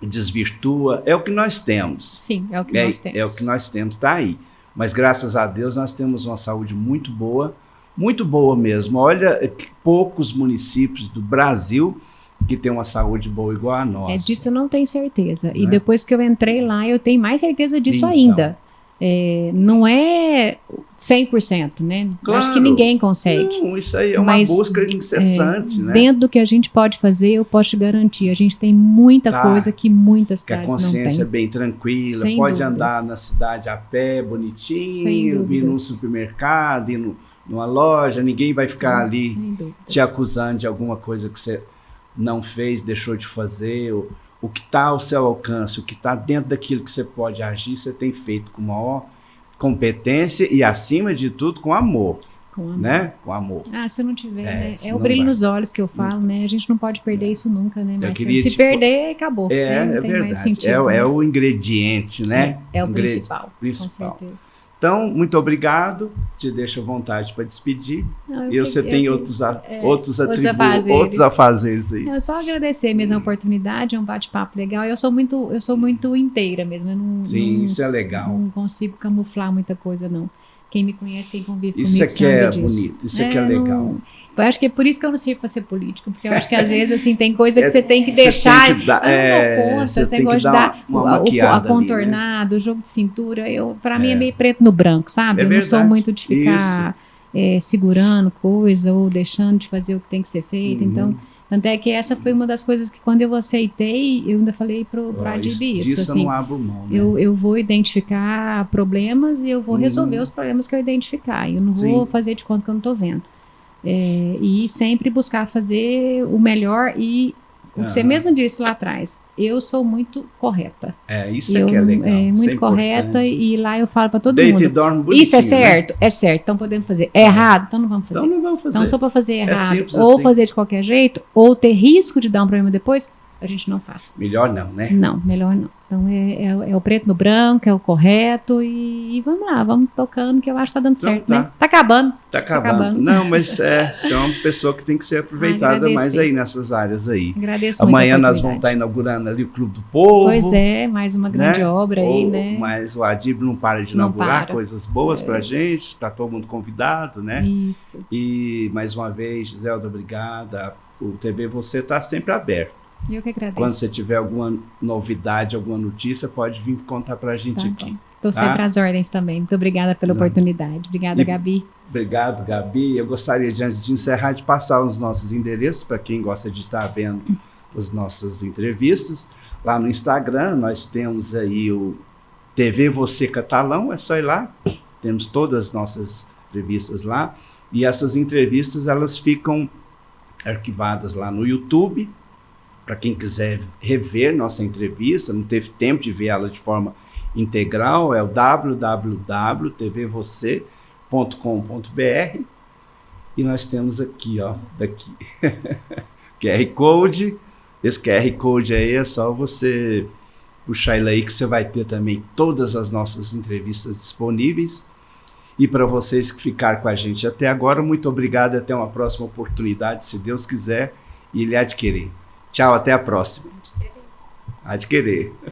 [SPEAKER 1] desvirtua. É o que nós temos.
[SPEAKER 2] Sim, é o que nós temos.
[SPEAKER 1] É o que nós temos, está aí. Mas graças a Deus nós temos uma saúde muito boa mesmo. Olha, poucos municípios do Brasil que tem uma saúde boa igual a nossa.
[SPEAKER 2] Disso eu não tenho certeza. E depois que eu entrei lá, eu tenho mais certeza disso ainda. Não é 100%, né?
[SPEAKER 1] Claro.
[SPEAKER 2] Acho que ninguém consegue.
[SPEAKER 1] Não, isso aí é uma busca incessante, né?
[SPEAKER 2] Dentro do que a gente pode fazer, eu posso te garantir. A gente tem muita coisa que muitas cidades não têm.
[SPEAKER 1] Que a consciência é bem tranquila,
[SPEAKER 2] Sem
[SPEAKER 1] pode
[SPEAKER 2] dúvidas.
[SPEAKER 1] Andar na cidade a pé, bonitinho, ir num supermercado, ir numa loja, ninguém vai ficar ali te acusando de alguma coisa que você não fez, deixou de fazer, o que está ao seu alcance, o que está dentro daquilo que você pode agir, você tem feito com maior competência e, acima de tudo, com amor.
[SPEAKER 2] Com amor.
[SPEAKER 1] Né? Com amor.
[SPEAKER 2] Se não tiver, né? É o brilho nos olhos que eu falo, né? A gente não pode perder isso nunca, né? Mas se perder, acabou.
[SPEAKER 1] É
[SPEAKER 2] tem
[SPEAKER 1] verdade.
[SPEAKER 2] Mais sentido,
[SPEAKER 1] é o ingrediente, né?
[SPEAKER 2] É o principal. Com certeza.
[SPEAKER 1] Então, muito obrigado. Te deixo à vontade para despedir. E você tem outros afazeres aí.
[SPEAKER 2] Eu só agradecer mesmo a oportunidade, é um bate-papo legal. Eu sou muito inteira mesmo. Eu não,
[SPEAKER 1] Sim, isso é legal.
[SPEAKER 2] Não consigo camuflar muita coisa, não. Quem me conhece, quem convive
[SPEAKER 1] isso
[SPEAKER 2] comigo,
[SPEAKER 1] aqui é bonito, isso aqui é legal.
[SPEAKER 2] Eu acho que é por isso que eu não sirvo para ser político, porque eu acho que às vezes assim, tem coisa que você tem que deixar. Eu não dou conta, você gosta de dar a contornada, o jogo de cintura. Para mim é meio preto no branco, sabe? Eu não sou muito de ficar segurando coisa ou deixando de fazer o que tem que ser feito. Então, tanto é que essa foi uma das coisas que quando eu aceitei, eu ainda falei para a Adib isso.
[SPEAKER 1] Disso
[SPEAKER 2] assim,
[SPEAKER 1] eu não abro mão, né?
[SPEAKER 2] eu vou identificar problemas e eu vou resolver os problemas que eu identificar. Eu não vou fazer de conta que eu não estou vendo. E sempre buscar fazer o melhor e o que você mesmo disse lá atrás, eu sou muito correta.
[SPEAKER 1] Isso é que é legal.
[SPEAKER 2] Muito correta e lá eu falo para todo
[SPEAKER 1] Deita
[SPEAKER 2] mundo.
[SPEAKER 1] E dorme bonitinho,
[SPEAKER 2] isso é certo? Né? É certo, então podemos fazer. É errado? Então não vamos fazer. Então só para fazer errado, ou fazer de qualquer jeito, ou ter risco de dar um problema depois, a gente não faz.
[SPEAKER 1] Melhor não, né?
[SPEAKER 2] Não, melhor não. Então é o preto no branco, é o correto e vamos lá, vamos tocando que eu acho que tá dando certo, né? Tá acabando.
[SPEAKER 1] Tá acabando. Não, mas você é uma pessoa que tem que ser aproveitada mais aí nessas áreas aí.
[SPEAKER 2] Agradeço
[SPEAKER 1] Amanhã nós vamos estar inaugurando ali o Clube do Povo.
[SPEAKER 2] Pois é, mais uma grande obra aí, né?
[SPEAKER 1] Mas o Adib não para de inaugurar coisas boas pra gente, tá todo mundo convidado, né?
[SPEAKER 2] Isso.
[SPEAKER 1] E mais uma vez, Giselda, obrigada. O TV Você tá sempre aberto.
[SPEAKER 2] Eu que agradeço.
[SPEAKER 1] Quando você tiver alguma novidade, alguma notícia, pode vir contar para a gente aqui.
[SPEAKER 2] Estou sempre às ordens também. Muito obrigada pela oportunidade. Obrigada, Gabi.
[SPEAKER 1] Obrigado, Gabi. Eu gostaria de encerrar, de passar os nossos endereços para quem gosta de estar vendo as nossas entrevistas. Lá no Instagram, nós temos aí o TV Você Catalão, é só ir lá. Temos todas as nossas entrevistas lá. E essas entrevistas, elas ficam arquivadas lá no YouTube. Para quem quiser rever nossa entrevista, não teve tempo de ver ela de forma integral, é o www.tvvocê.com.br e nós temos aqui, daqui, QR Code. Esse QR Code aí é só você puxar ele aí que você vai ter também todas as nossas entrevistas disponíveis. E para vocês que ficaram com a gente até agora, muito obrigado e até uma próxima oportunidade, se Deus quiser, e Ele há de querer. Tchau, até a próxima. Há de querer.